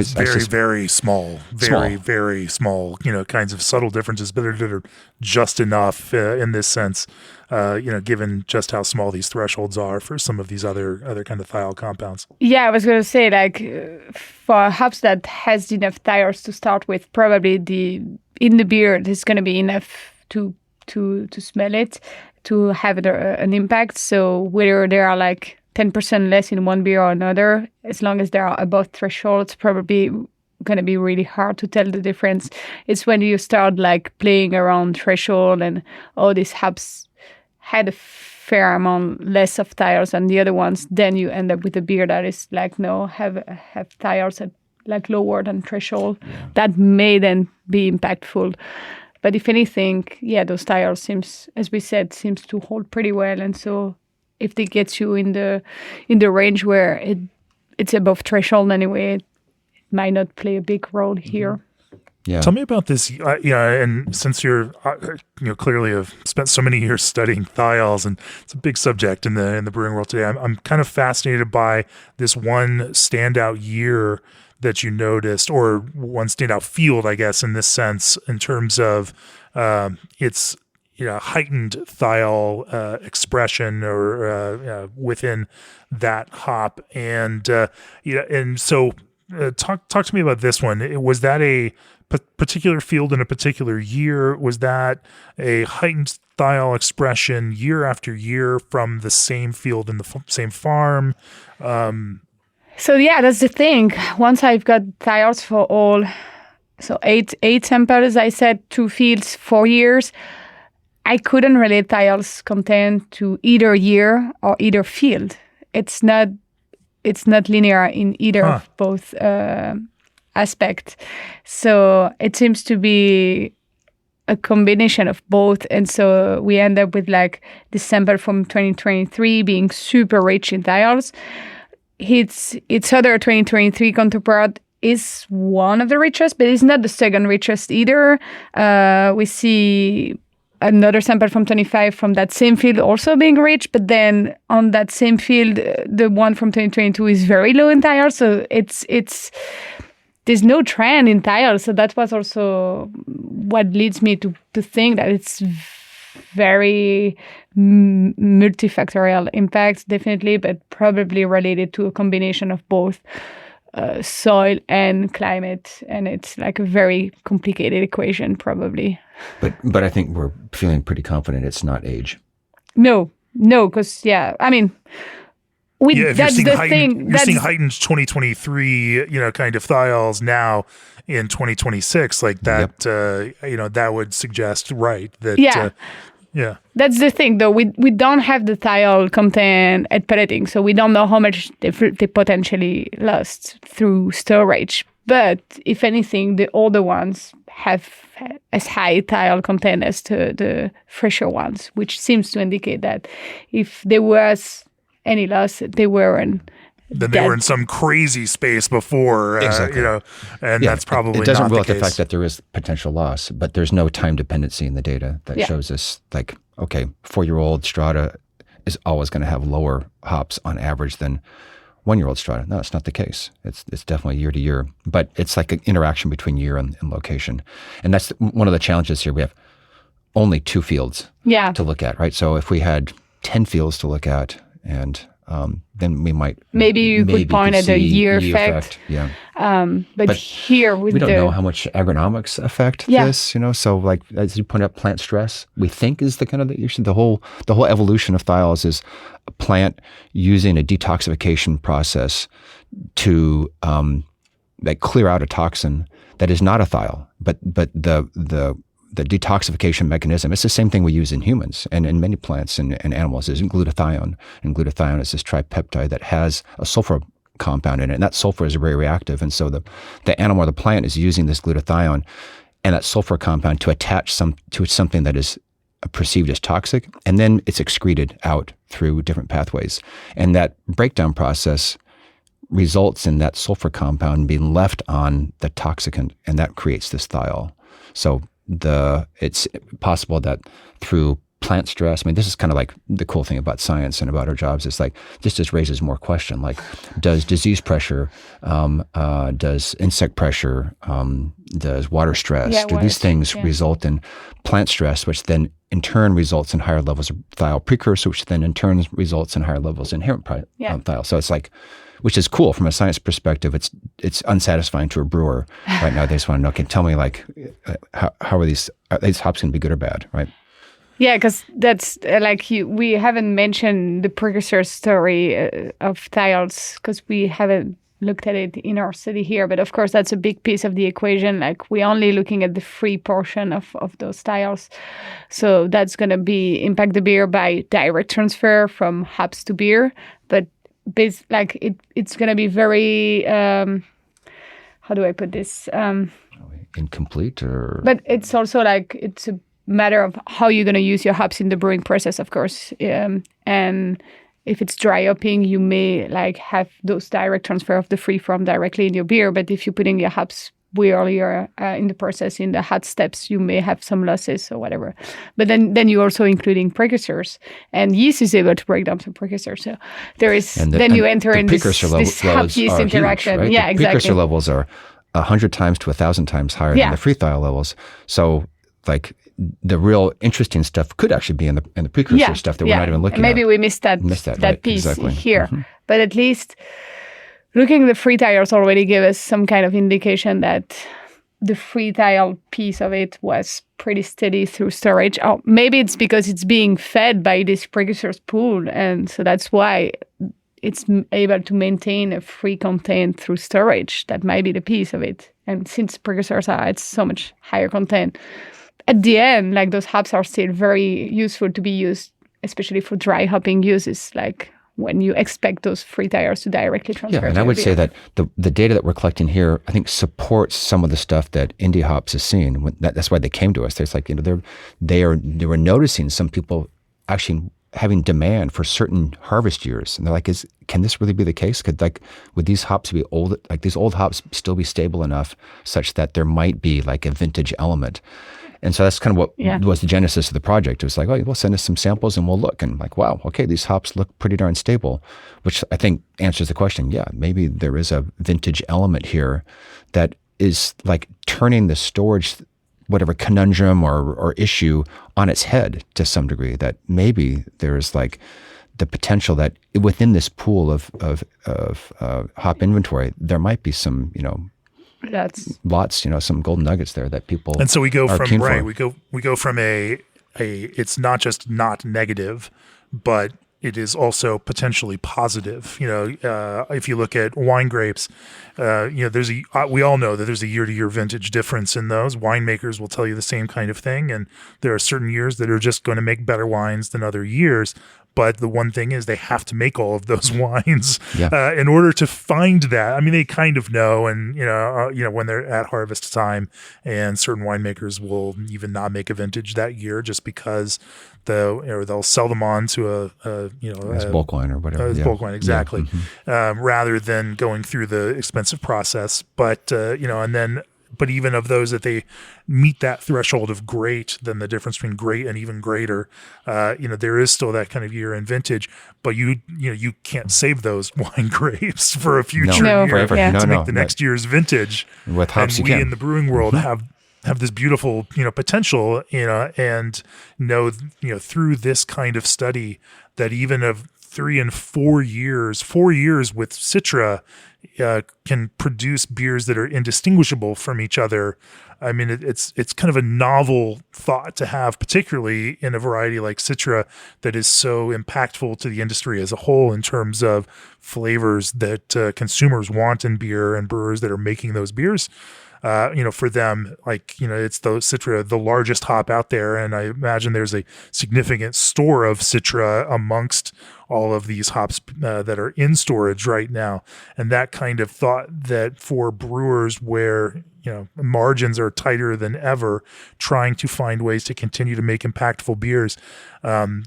very small, very small, kinds of subtle differences, but that are just enough in this sense, given just how small these thresholds are for some of these other kind of thiol compounds. Yeah, I was going to say, for hops that has enough thiols to start with, probably in the beer, there's going to be enough to smell it, to have an impact. So whether there are 10% less in one beer or another, as long as they are above threshold, it's probably going to be really hard to tell the difference. It's when you start playing around threshold and these hops had a fair amount less of thiols than the other ones, then you end up with a beer that is have thiols at lower than threshold. Yeah. That may then be impactful. But if anything, those thiols seems to hold pretty well. And so if they get you in the range where it's above threshold anyway, it might not play a big role here. Yeah. Tell me about this. And since you're clearly have spent so many years studying thiols, and it's a big subject in the brewing world today, I'm kind of fascinated by this one standout year that you noticed, or one standout field, I guess, in this sense, in terms of its heightened thiol expression or within that hop, and so talk to me about this one. Was that a particular field in a particular year? Was that a heightened thiol expression year after year from the same field in the same farm? So yeah, that's the thing. Once I've got thiols for all, so eight samples, I said 2 fields, 4 years, I couldn't relate thiols content to either year or either field. It's not linear in either of both aspects. So it seems to be a combination of both, and so we end up with like the sample from 2023 being super rich in thiols. Its other 2023 counterpart is one of the richest, but it's not the second richest either. We see another sample from 25 from that same field also being rich, but then on that same field, the one from 2022 is very low in thiols. So it's there's no trend in thiols. So that was also what leads me to think that it's very multifactorial impacts, definitely, but probably related to a combination of both soil and climate. And it's like a very complicated equation, probably. But I think we're feeling pretty confident it's not age. No, because, I mean, that's the thing. You're seeing heightened 2023, kind of thiols now in 2026, like that. That would suggest, right? That yeah. That's the thing, though. We don't have the thiol content at pelleting, so we don't know how much they potentially lost through storage. But if anything, the older ones have as high thiol content as the fresher ones, which seems to indicate that if there was any loss, they were in some crazy space before, exactly. And that's probably it doesn't not rule out the the case. fact that there is potential loss, but there's no time dependency in the data that shows us like, okay, 4-year-old Strata is always going to have lower hops on average than 1-year-old Strata. No, it's not the case. It's definitely year to year, but it's like an interaction between year and location. And that's one of the challenges here. We have only 2 fields to look at, right? So if we had 10 fields to look at, and then we might maybe could point at the year effect. Yeah. But here with we don't know how much agronomics affect this, So like as you point out, plant stress, we think is the kind of the whole evolution of thiols is a plant using a detoxification process to like clear out a toxin that is not a thiol, but the detoxification mechanism, it's the same thing we use in humans and in many plants and animals, is glutathione. And glutathione is this tripeptide that has a sulfur compound in it. And that sulfur is very reactive. And so the animal or the plant is using this glutathione and that sulfur compound to attach to something that is perceived as toxic. And then it's excreted out through different pathways. And that breakdown process results in that sulfur compound being left on the toxicant, and that creates this thiol. So it's possible that through plant stress, I mean, this is kind of like the cool thing about science and about our jobs. It's like, this just raises more question. Like, does disease pressure, does insect pressure, does water stress, do these things result in plant stress, which then in turn results in higher levels of thiol precursor, which then in turn results in higher levels of inherent thiol. So it's like, which is cool from a science perspective. It's unsatisfying to a brewer right now. They just want to know, okay, tell me like, how are these hops going to be good or bad, right? Yeah, because that's we haven't mentioned the precursor story of thiols because we haven't looked at it in our study here. But of course, that's a big piece of the equation. Like we're only looking at the free portion of those thiols. So that's going to impact the beer by direct transfer from hops to beer. But it's going to be very, how do I put this? Incomplete or? But it's also it's a matter of how you're going to use your hops in the brewing process, of course. And if it's dry hopping, you may have those direct transfer of the free form directly in your beer. But if you're putting your hops way earlier in the process, in the hot steps, you may have some losses or whatever. But then you're also including precursors, and yeast is able to break down some precursors. So there is you enter in this hop yeast interaction. Huge, right? Yeah, the exactly. Precursor levels are 100 times to 1,000 times higher than the free thiol levels. So the real interesting stuff could actually be in the precursor stuff that we're not even looking at. Maybe we missed that right, piece exactly. here. Mm-hmm. But at least looking at the free thiols already gave us some kind of indication that the free thiol piece of it was pretty steady through storage. Or maybe it's because it's being fed by this precursors pool, and so that's why it's able to maintain a free content through storage. That might be the piece of it. And since precursors are at so much higher content, at the end, like those hops are still very useful to be used, especially for dry hopping uses, like when you expect those free thiols to directly transfer. Yeah, and to I would beer. say that the data that we're collecting here, I think, supports some of the stuff that Indie Hops is seeing. That's why they came to us. There's like, they were noticing some people actually having demand for certain harvest years, and they're like, can this really be the case? Would these hops be old? Like these old hops still be stable enough such that there might be like a vintage element? And so that's kind of what was the genesis of the project. It was like, oh, well, send us some samples and we'll look. And like, wow, okay, these hops look pretty darn stable, which I think answers the question. Yeah, maybe there is a vintage element here that is like turning the storage, whatever conundrum or issue on its head to some degree, that maybe there's like the potential that within this pool of hop inventory, there might be some, That's lots, some golden nuggets there that people And so we go are from keen right, for. we go from a it's not just not negative, but it is also potentially positive. If you look at wine grapes, we all know that there's a year-to-year vintage difference in those. Winemakers will tell you the same kind of thing, and there are certain years that are just going to make better wines than other years. But the one thing is they have to make all of those wines in order to find that. I mean, they kind of know, and when they're at harvest time, and certain winemakers will even not make a vintage that year just because they'll sell them on to as bulk wine or whatever. As bulk wine, exactly, rather than going through the expensive process. But even of those that they meet that threshold of great, then the difference between great and even greater, there is still that kind of year in vintage, but you can't save those wine grapes for a future year forever. to make the next year's vintage. With hops, and you we can. in the brewing world have this beautiful, potential, and know, through this kind of study that even of 3 and 4 years, 4 years with Citra, can produce beers that are indistinguishable from each other. I mean, it's kind of a novel thought to have, particularly in a variety like Citra that is so impactful to the industry as a whole in terms of flavors that consumers want in beer, and brewers that are making those beers. For them, it's the Citra, the largest hop out there. And I imagine there's a significant store of Citra amongst all of these hops that are in storage right now. And that kind of thought that for brewers where, margins are tighter than ever, trying to find ways to continue to make impactful beers,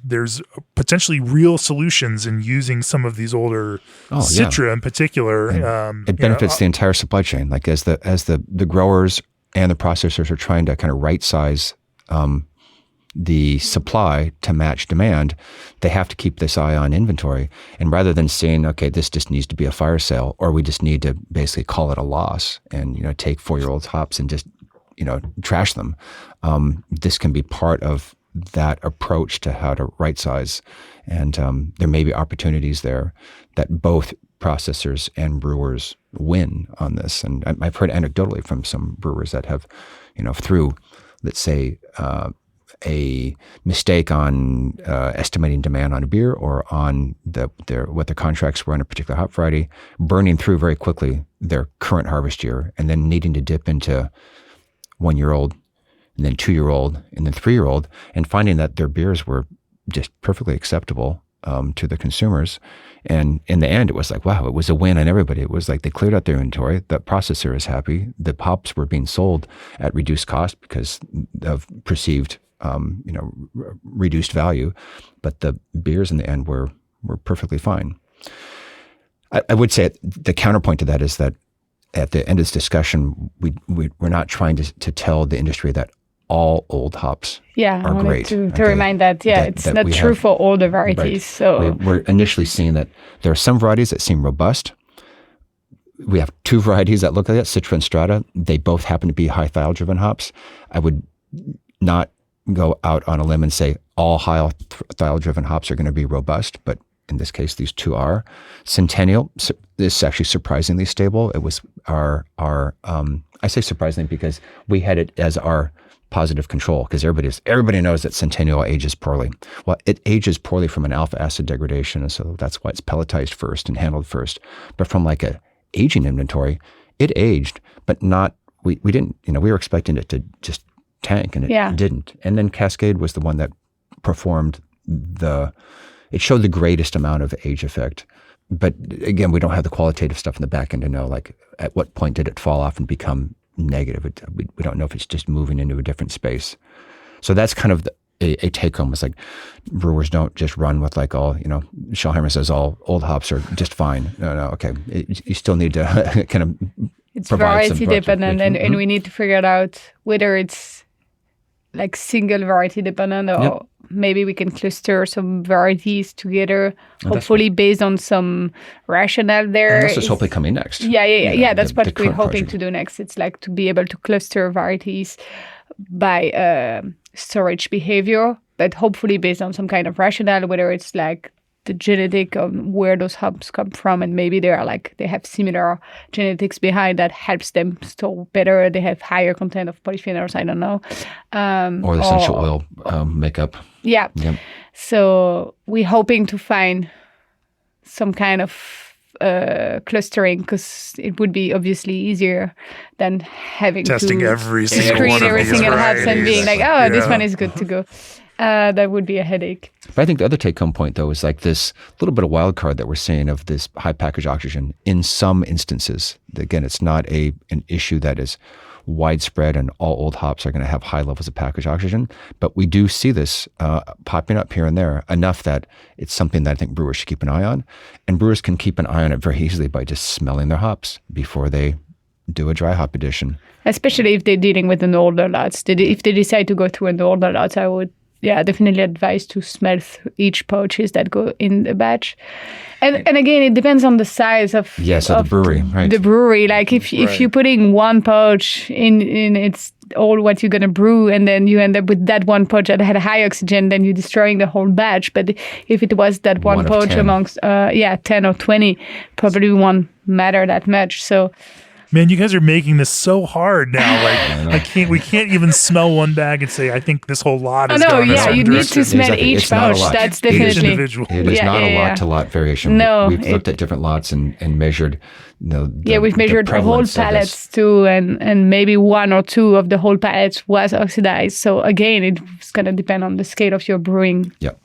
there's potentially real solutions in using some of these older Citra in particular. It benefits the entire supply chain. Like as the growers and the processors are trying to kind of right size the supply to match demand, they have to keep this eye on inventory. And rather than saying, okay, this just needs to be a fire sale, or we just need to basically call it a loss and, take 4-year-old hops and just, trash them. This can be part of that approach to how to right size. And there may be opportunities there that both processors and brewers win on this. And I've heard anecdotally from some brewers that have, through, let's say, a mistake on estimating demand on a beer or on what their contracts were on a particular hop variety, burning through very quickly their current harvest year, and then needing to dip into 1-year-old, and then 2-year-old, and then 3-year-old, and finding that their beers were just perfectly acceptable to the consumers. And in the end, it was like, wow, it was a win on everybody. It was like they cleared out their inventory. The processor is happy. The hops were being sold at reduced cost because of perceived reduced value, but the beers in the end were perfectly fine. I would say the counterpoint to that is that at the end of this discussion, we're not trying to tell the industry that all old hops are great. To remind that it's not true for all the varieties. Right. So we're initially seeing that there are some varieties that seem robust. We have 2 varieties that look like that, Citra and Strata. They both happen to be high thiol-driven hops. I would not go out on a limb and say all high thiol-driven hops are going to be robust, but in this case, these 2 are. Centennial is actually surprisingly stable. It was I say surprisingly because we had it as our positive control because everybody knows that Centennial ages poorly. Well, it ages poorly from an alpha acid degradation, and so that's why it's pelletized first and handled first. But from like a aging inventory, it aged, but not. We didn't. We were expecting it to just tank, and it didn't. And then Cascade was the one that performed it showed the greatest amount of age effect. But again, we don't have the qualitative stuff in the back end to know like at what point did it fall off and become negative. We don't know if it's just moving into a different space. So that's kind of a take home. It's like brewers don't just run with like all, Shellhammer says all old hops are just fine. No, okay. You still need to kind of it's variety dependent, and we need to figure out whether it's like single variety dependent or maybe we can cluster some varieties together, hopefully based on some rationale there. And this is hopefully coming next. Yeah. That's what we're hoping to do next. It's like to be able to cluster varieties by storage behavior, but hopefully based on some kind of rationale, whether it's like the genetic on where those hops come from, and maybe they have similar genetics behind that helps them store better. They have higher content of polyphenols. I don't know, or the essential oil makeup. Yeah. Yep. So we're hoping to find some kind of clustering because it would be obviously easier than having testing to every single screen one of every these single hops and being like, this Yeah. one is good to go. That would be a headache. But I think the other take-home point, though, is like this little bit of wild card that we're seeing of this high package oxygen in some instances. Again, it's not an issue that is widespread and all old hops are going to have high levels of package oxygen. But we do see this popping up here and there enough that it's something that I think brewers should keep an eye on. And brewers can keep an eye on it very easily by just smelling their hops before they do a dry hop addition. Especially if they're dealing with an older lots. If they decide to go through an older lots, I would definitely advise to smell each pouches that go in the batch. And again, it depends on the size of the brewery, right? The brewery, like if you're putting one pouch in it's all what you're gonna brew, and then you end up with that one pouch that had high oxygen, then you're destroying the whole batch. But if it was that one pouch 10. amongst 10 or 20, probably won't matter that much. So. Man, you guys are making this so hard now. Like we can't even smell one bag and say, I think this whole lot is going in a certain you need direction. to smell each pouch. That's definitely individual. It is not a lot-to-lot variation. No, we've looked at different lots and measured. We've measured whole pallets too, and maybe one or two of the whole pallets was oxidized. So again, it's going to depend on the scale of your brewing. Yep.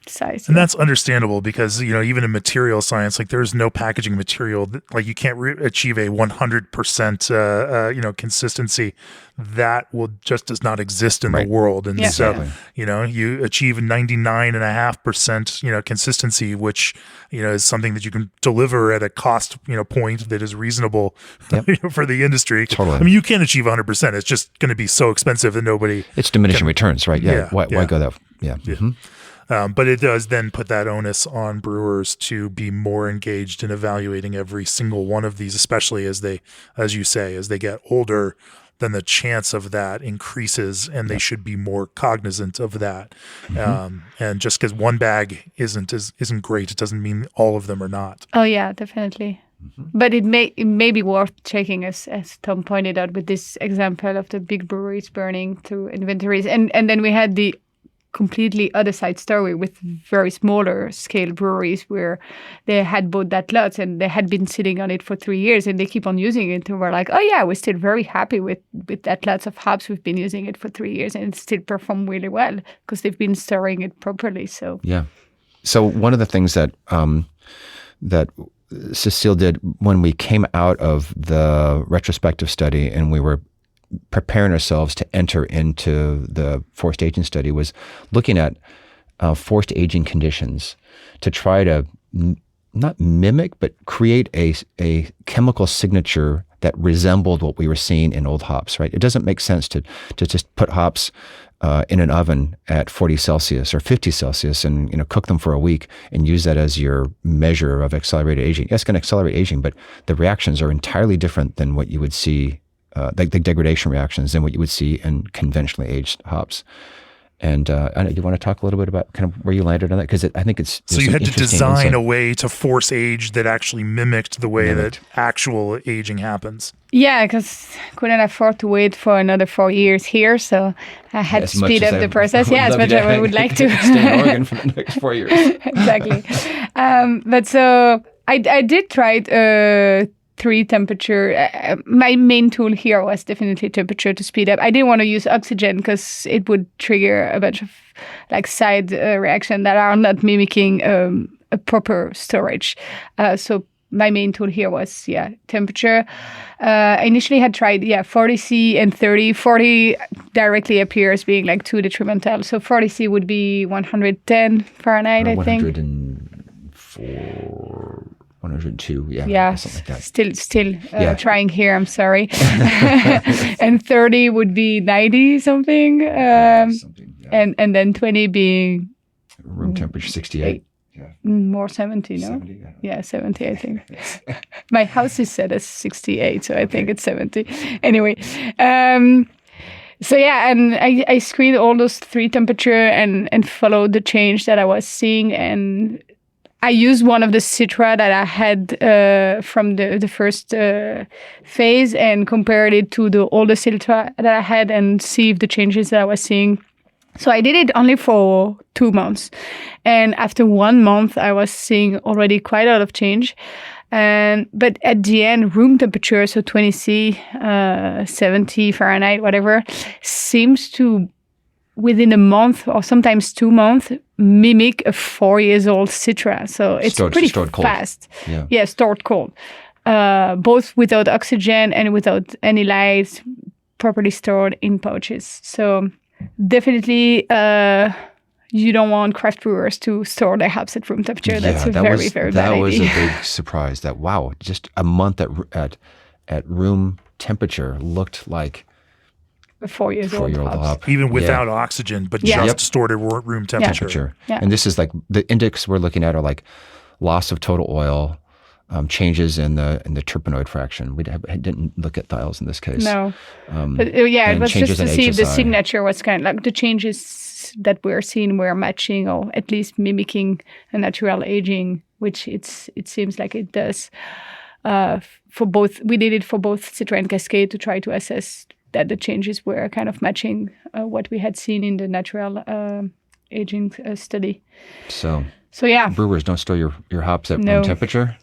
Size. And that's understandable because, even in material science, like there's no packaging material like you can't achieve a 100%, consistency that does not exist in the world. And so, you achieve 99.5%, consistency, which, is something that you can deliver at a cost, point that is reasonable for the industry. Totally. I mean, you can't achieve 100%. It's just going to be so expensive that nobody. It's diminishing returns, right? Yeah. Why go that? Yeah. Mm-hmm. But it does then put that onus on brewers to be more engaged in evaluating every single one of these, especially as they get older, then the chance of that increases and they should be more cognizant of that. Mm-hmm. And just because one bag isn't great, it doesn't mean all of them are not. Oh yeah, definitely. Mm-hmm. But it may be worth checking, as Tom pointed out, with this example of the big breweries burning through inventories. And then we had the completely other side story with very smaller scale breweries where they had bought that lot and they had been sitting on it for 3 years and they keep on using it. And we're like, oh yeah, we're still very happy with that lots of hops. We've been using it for 3 years and it still performed really well because they've been storing it properly. So So one of the things that Cécile did when we came out of the retrospective study and we were preparing ourselves to enter into the forced aging study was looking at forced aging conditions to try to not mimic, but create a chemical signature that resembled what we were seeing in old hops, right? It doesn't make sense to just put hops in an oven at 40 Celsius or 50 Celsius and cook them for a week and use that as your measure of accelerated aging. Yes, it's going to accelerate aging, but the reactions are entirely different than what you would see, like the degradation reactions than what you would see in conventionally aged hops. And do you want to talk a little bit about kind of where you landed on that? Because I think it's so you had to design a way to force age that actually mimicked the way that actual aging happens. Yeah, because couldn't afford to wait for another 4 years here, so I had to speed up the process. Yeah, as much as I would like to stay in Oregon for the next 4 years. Exactly. But so I did try 3 temperature. My main tool here was definitely temperature to speed up. I didn't want to use oxygen because it would trigger a bunch of like side reaction that are not mimicking a proper storage. So my main tool here was, temperature. I initially had tried, 40C and 30. 40 directly appears being like too detrimental. So 40C would be 110 Fahrenheit, I think. 104, 102, something like that. Still trying here, I'm sorry. And 30 would be 90 something. And then 20 being... Room temperature 68. More 70, no? 70, yeah, 70, I think. My house is set as 68, so I think it's 70. Anyway, so yeah, and I screened all those 3 temperature and followed the change that I was seeing. And I used one of the Citra that I had from the first phase and compared it to the older Citra that I had and see if the changes that I was seeing. So I did it only for 2 months. And after 1 month, I was seeing already quite a lot of change. But at the end, room temperature, so 20C, 70 Fahrenheit, whatever, seems to, within a month or sometimes 2 months, mimic a 4-year-old Citra. So it's pretty fast. Cold. Yeah, stored cold. Both without oxygen and without any light, properly stored in pouches. So... definitely, you don't want craft brewers to store their hops at room temperature. That's very bad idea. That was a big surprise. That just a month at room temperature looked like a 4-year-old hop, even without oxygen, but just stored at room temperature. Yeah. And this is like the index we're looking at are like loss of total oil. Changes in the terpenoid fraction. We didn't look at thiols in this case. No, but it was just to see if the signature was kind of like the changes that we're seeing were matching or at least mimicking a natural aging, which it seems like it does. For both, we did it for both Citra and Cascade to try to assess that the changes were kind of matching what we had seen in the natural aging study. So yeah, brewers, don't store your hops at room temperature.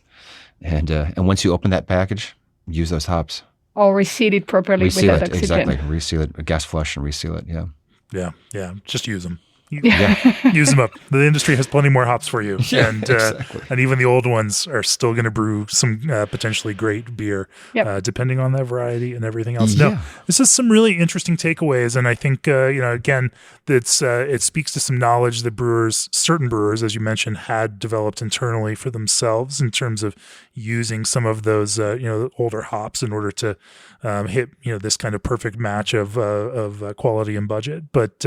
And once you open that package, use those hops. Or reseal it properly without oxygen. Exactly. Reseal it, gas flush and reseal it, Yeah. Just use them. Use them up. The industry has plenty more hops for you. And even the old ones are still going to brew some potentially great beer, depending on that variety and everything else. No, this is some really interesting takeaways. And I think, again, it speaks to some knowledge that certain brewers, as you mentioned, had developed internally for themselves in terms of using some of those, older hops in order to hit, this kind of perfect match of quality and budget. But,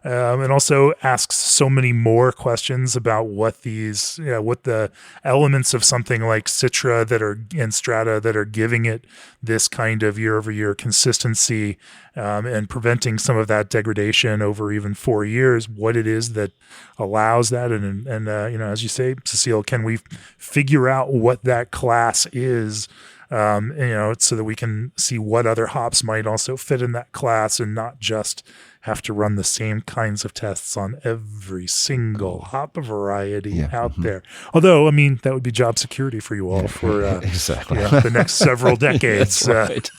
and also asks so many more questions about what the elements of something like Citra and Strata that are giving it this kind of year-over-year consistency and preventing some of that degradation over even 4 years, what it is that allows that. And as you say, Cécile, can we figure out what that class is, so that we can see what other hops might also fit in that class and not just have to run the same kinds of tests on every single hop variety out there. Although, I mean, that would be job security for you all for the next several decades. Right.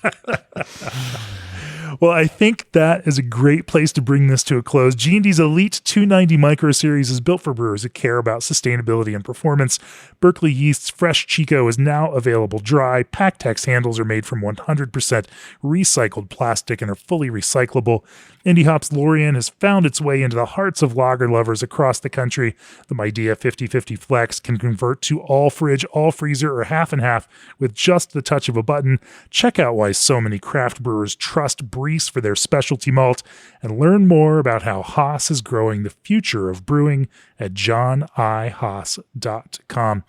Well, I think that is a great place to bring this to a close. G&D's Elite 290 Micro Series is built for brewers that care about sustainability and performance. Berkeley Yeast's Fresh Chico is now available dry. PacTex handles are made from 100% recycled plastic and are fully recyclable. Indie Hops Lorient has found its way into the hearts of lager lovers across the country. The Midea 50/50 Flex can convert to all fridge, all freezer, or half and half with just the touch of a button. Check out why so many craft brewers trust Breeze for their specialty malt, and learn more about how Haas is growing the future of brewing at johnihaas.com.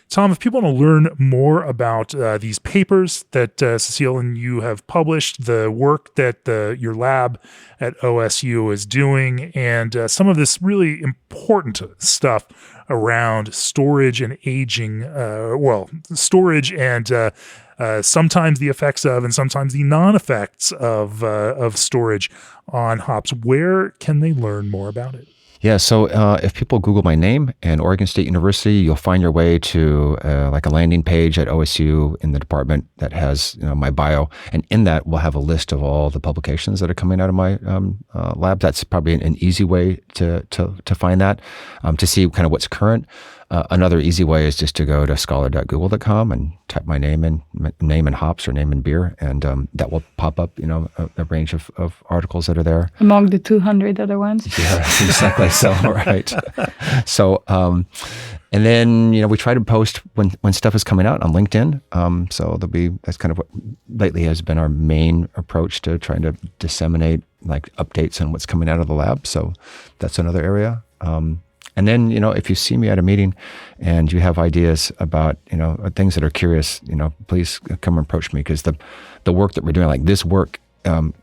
Tom, if people want to learn more about these papers that Cécile and you have published, the work that your lab at OSU is doing, and some of this really important stuff around storage and aging, storage and sometimes the effects of and sometimes the non-effects of storage on hops, where can they learn more about it? Yeah, so if people Google my name and Oregon State University, you'll find your way to like a landing page at OSU in the department that has my bio, and in that we'll have a list of all the publications that are coming out of my lab. That's probably an easy way to find that, to see kind of what's current. Another easy way is just to go to scholar.google.com and type my name in hops or name in beer, and that will pop up, a range of articles that are there. Among the 200 other ones. Yeah, exactly. So, right. So, and then, we try to post when stuff is coming out on LinkedIn. So that's kind of what lately has been our main approach to trying to disseminate like updates on what's coming out of the lab. So that's another area. And then, if you see me at a meeting and you have ideas about, things that are curious, please come approach me, because the work that we're doing, like this work,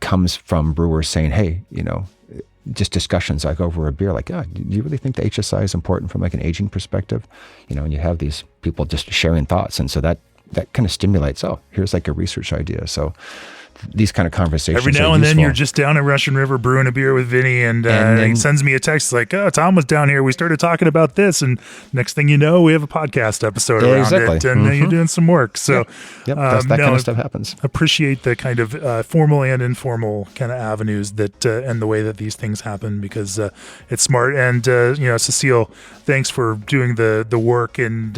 comes from brewers saying, hey, just discussions like over a beer, like, do you really think the HSI is important from like an aging perspective? And you have these people just sharing thoughts. And so that kind of stimulates, here's like a research idea. So these kind of conversations every now and then you're just down at Russian River brewing a beer with Vinny, and he sends me a text like, Tom was down here, we started talking about this, and next thing you know, we have a podcast episode around it, and you're doing some work. So that kind of stuff happens. Appreciate the kind of formal and informal kind of avenues that and the way that these things happen, because it's smart. And Cécile, thanks for doing the work and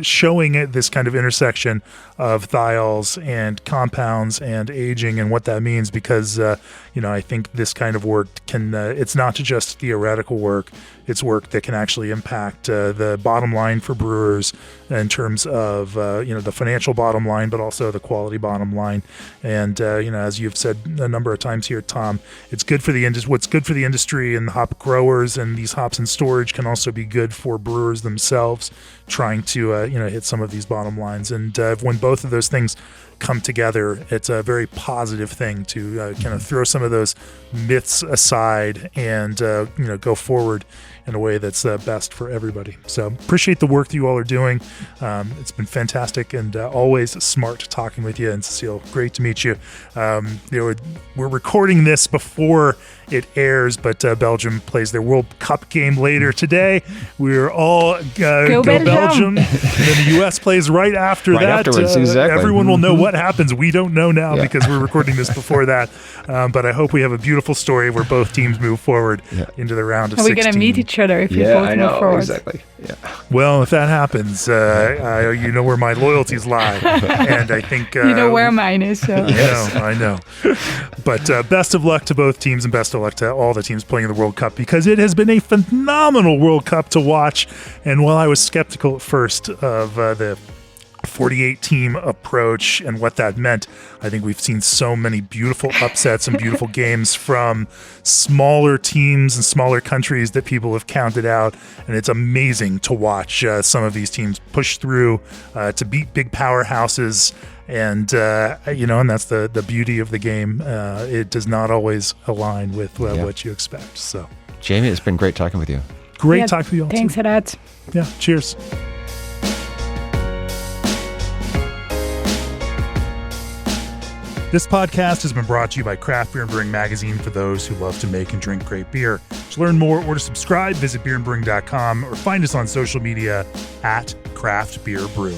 showing it, this kind of intersection of thiols and compounds and aging and what that means, because I think this kind of work can it's not just theoretical work, it's work that can actually impact the bottom line for brewers in terms of the financial bottom line, but also the quality bottom line. And as you've said a number of times here, Tom, it's good for the industry. What's good for the industry and the hop growers and these hops in storage can also be good for brewers themselves, trying to hit some of these bottom lines. And when both of those things come together, it's a very positive thing to kind of throw some of those myths aside and go forward in a way that's best for everybody. So appreciate the work that you all are doing. It's been fantastic and always smart talking with you. And Cécile, great to meet you. We're recording this before it airs, but Belgium plays their World Cup game later today. We're all go Belgium. And then the U.S. plays right after that. Afterwards, exactly. Everyone will know what happens. We don't know now because we're recording this before that. But I hope we have a beautiful story where both teams move forward into the round of 16. Are we going to meet each other if we both move forward? Exactly. Yeah. Well, if that happens, you know where my loyalties lie. And I think... you know where mine is. So. I know. But best of luck to both teams, and best of luck to all the teams playing in the World Cup, because it has been a phenomenal World Cup to watch. And while I was skeptical at first of the 48 team approach and what that meant, I think we've seen so many beautiful upsets and beautiful games from smaller teams and smaller countries that people have counted out, and it's amazing to watch some of these teams push through to beat big powerhouses. And and that's the beauty of the game. It does not always align with what you expect. So, Jamie, it's been great talking with you. Great talking with you all. Thanks for that. Yeah, cheers. This podcast has been brought to you by Craft Beer and Brewing Magazine, for those who love to make and drink great beer. To learn more or to subscribe, visit beerandbrewing.com or find us on social media at Craft Beer Brew.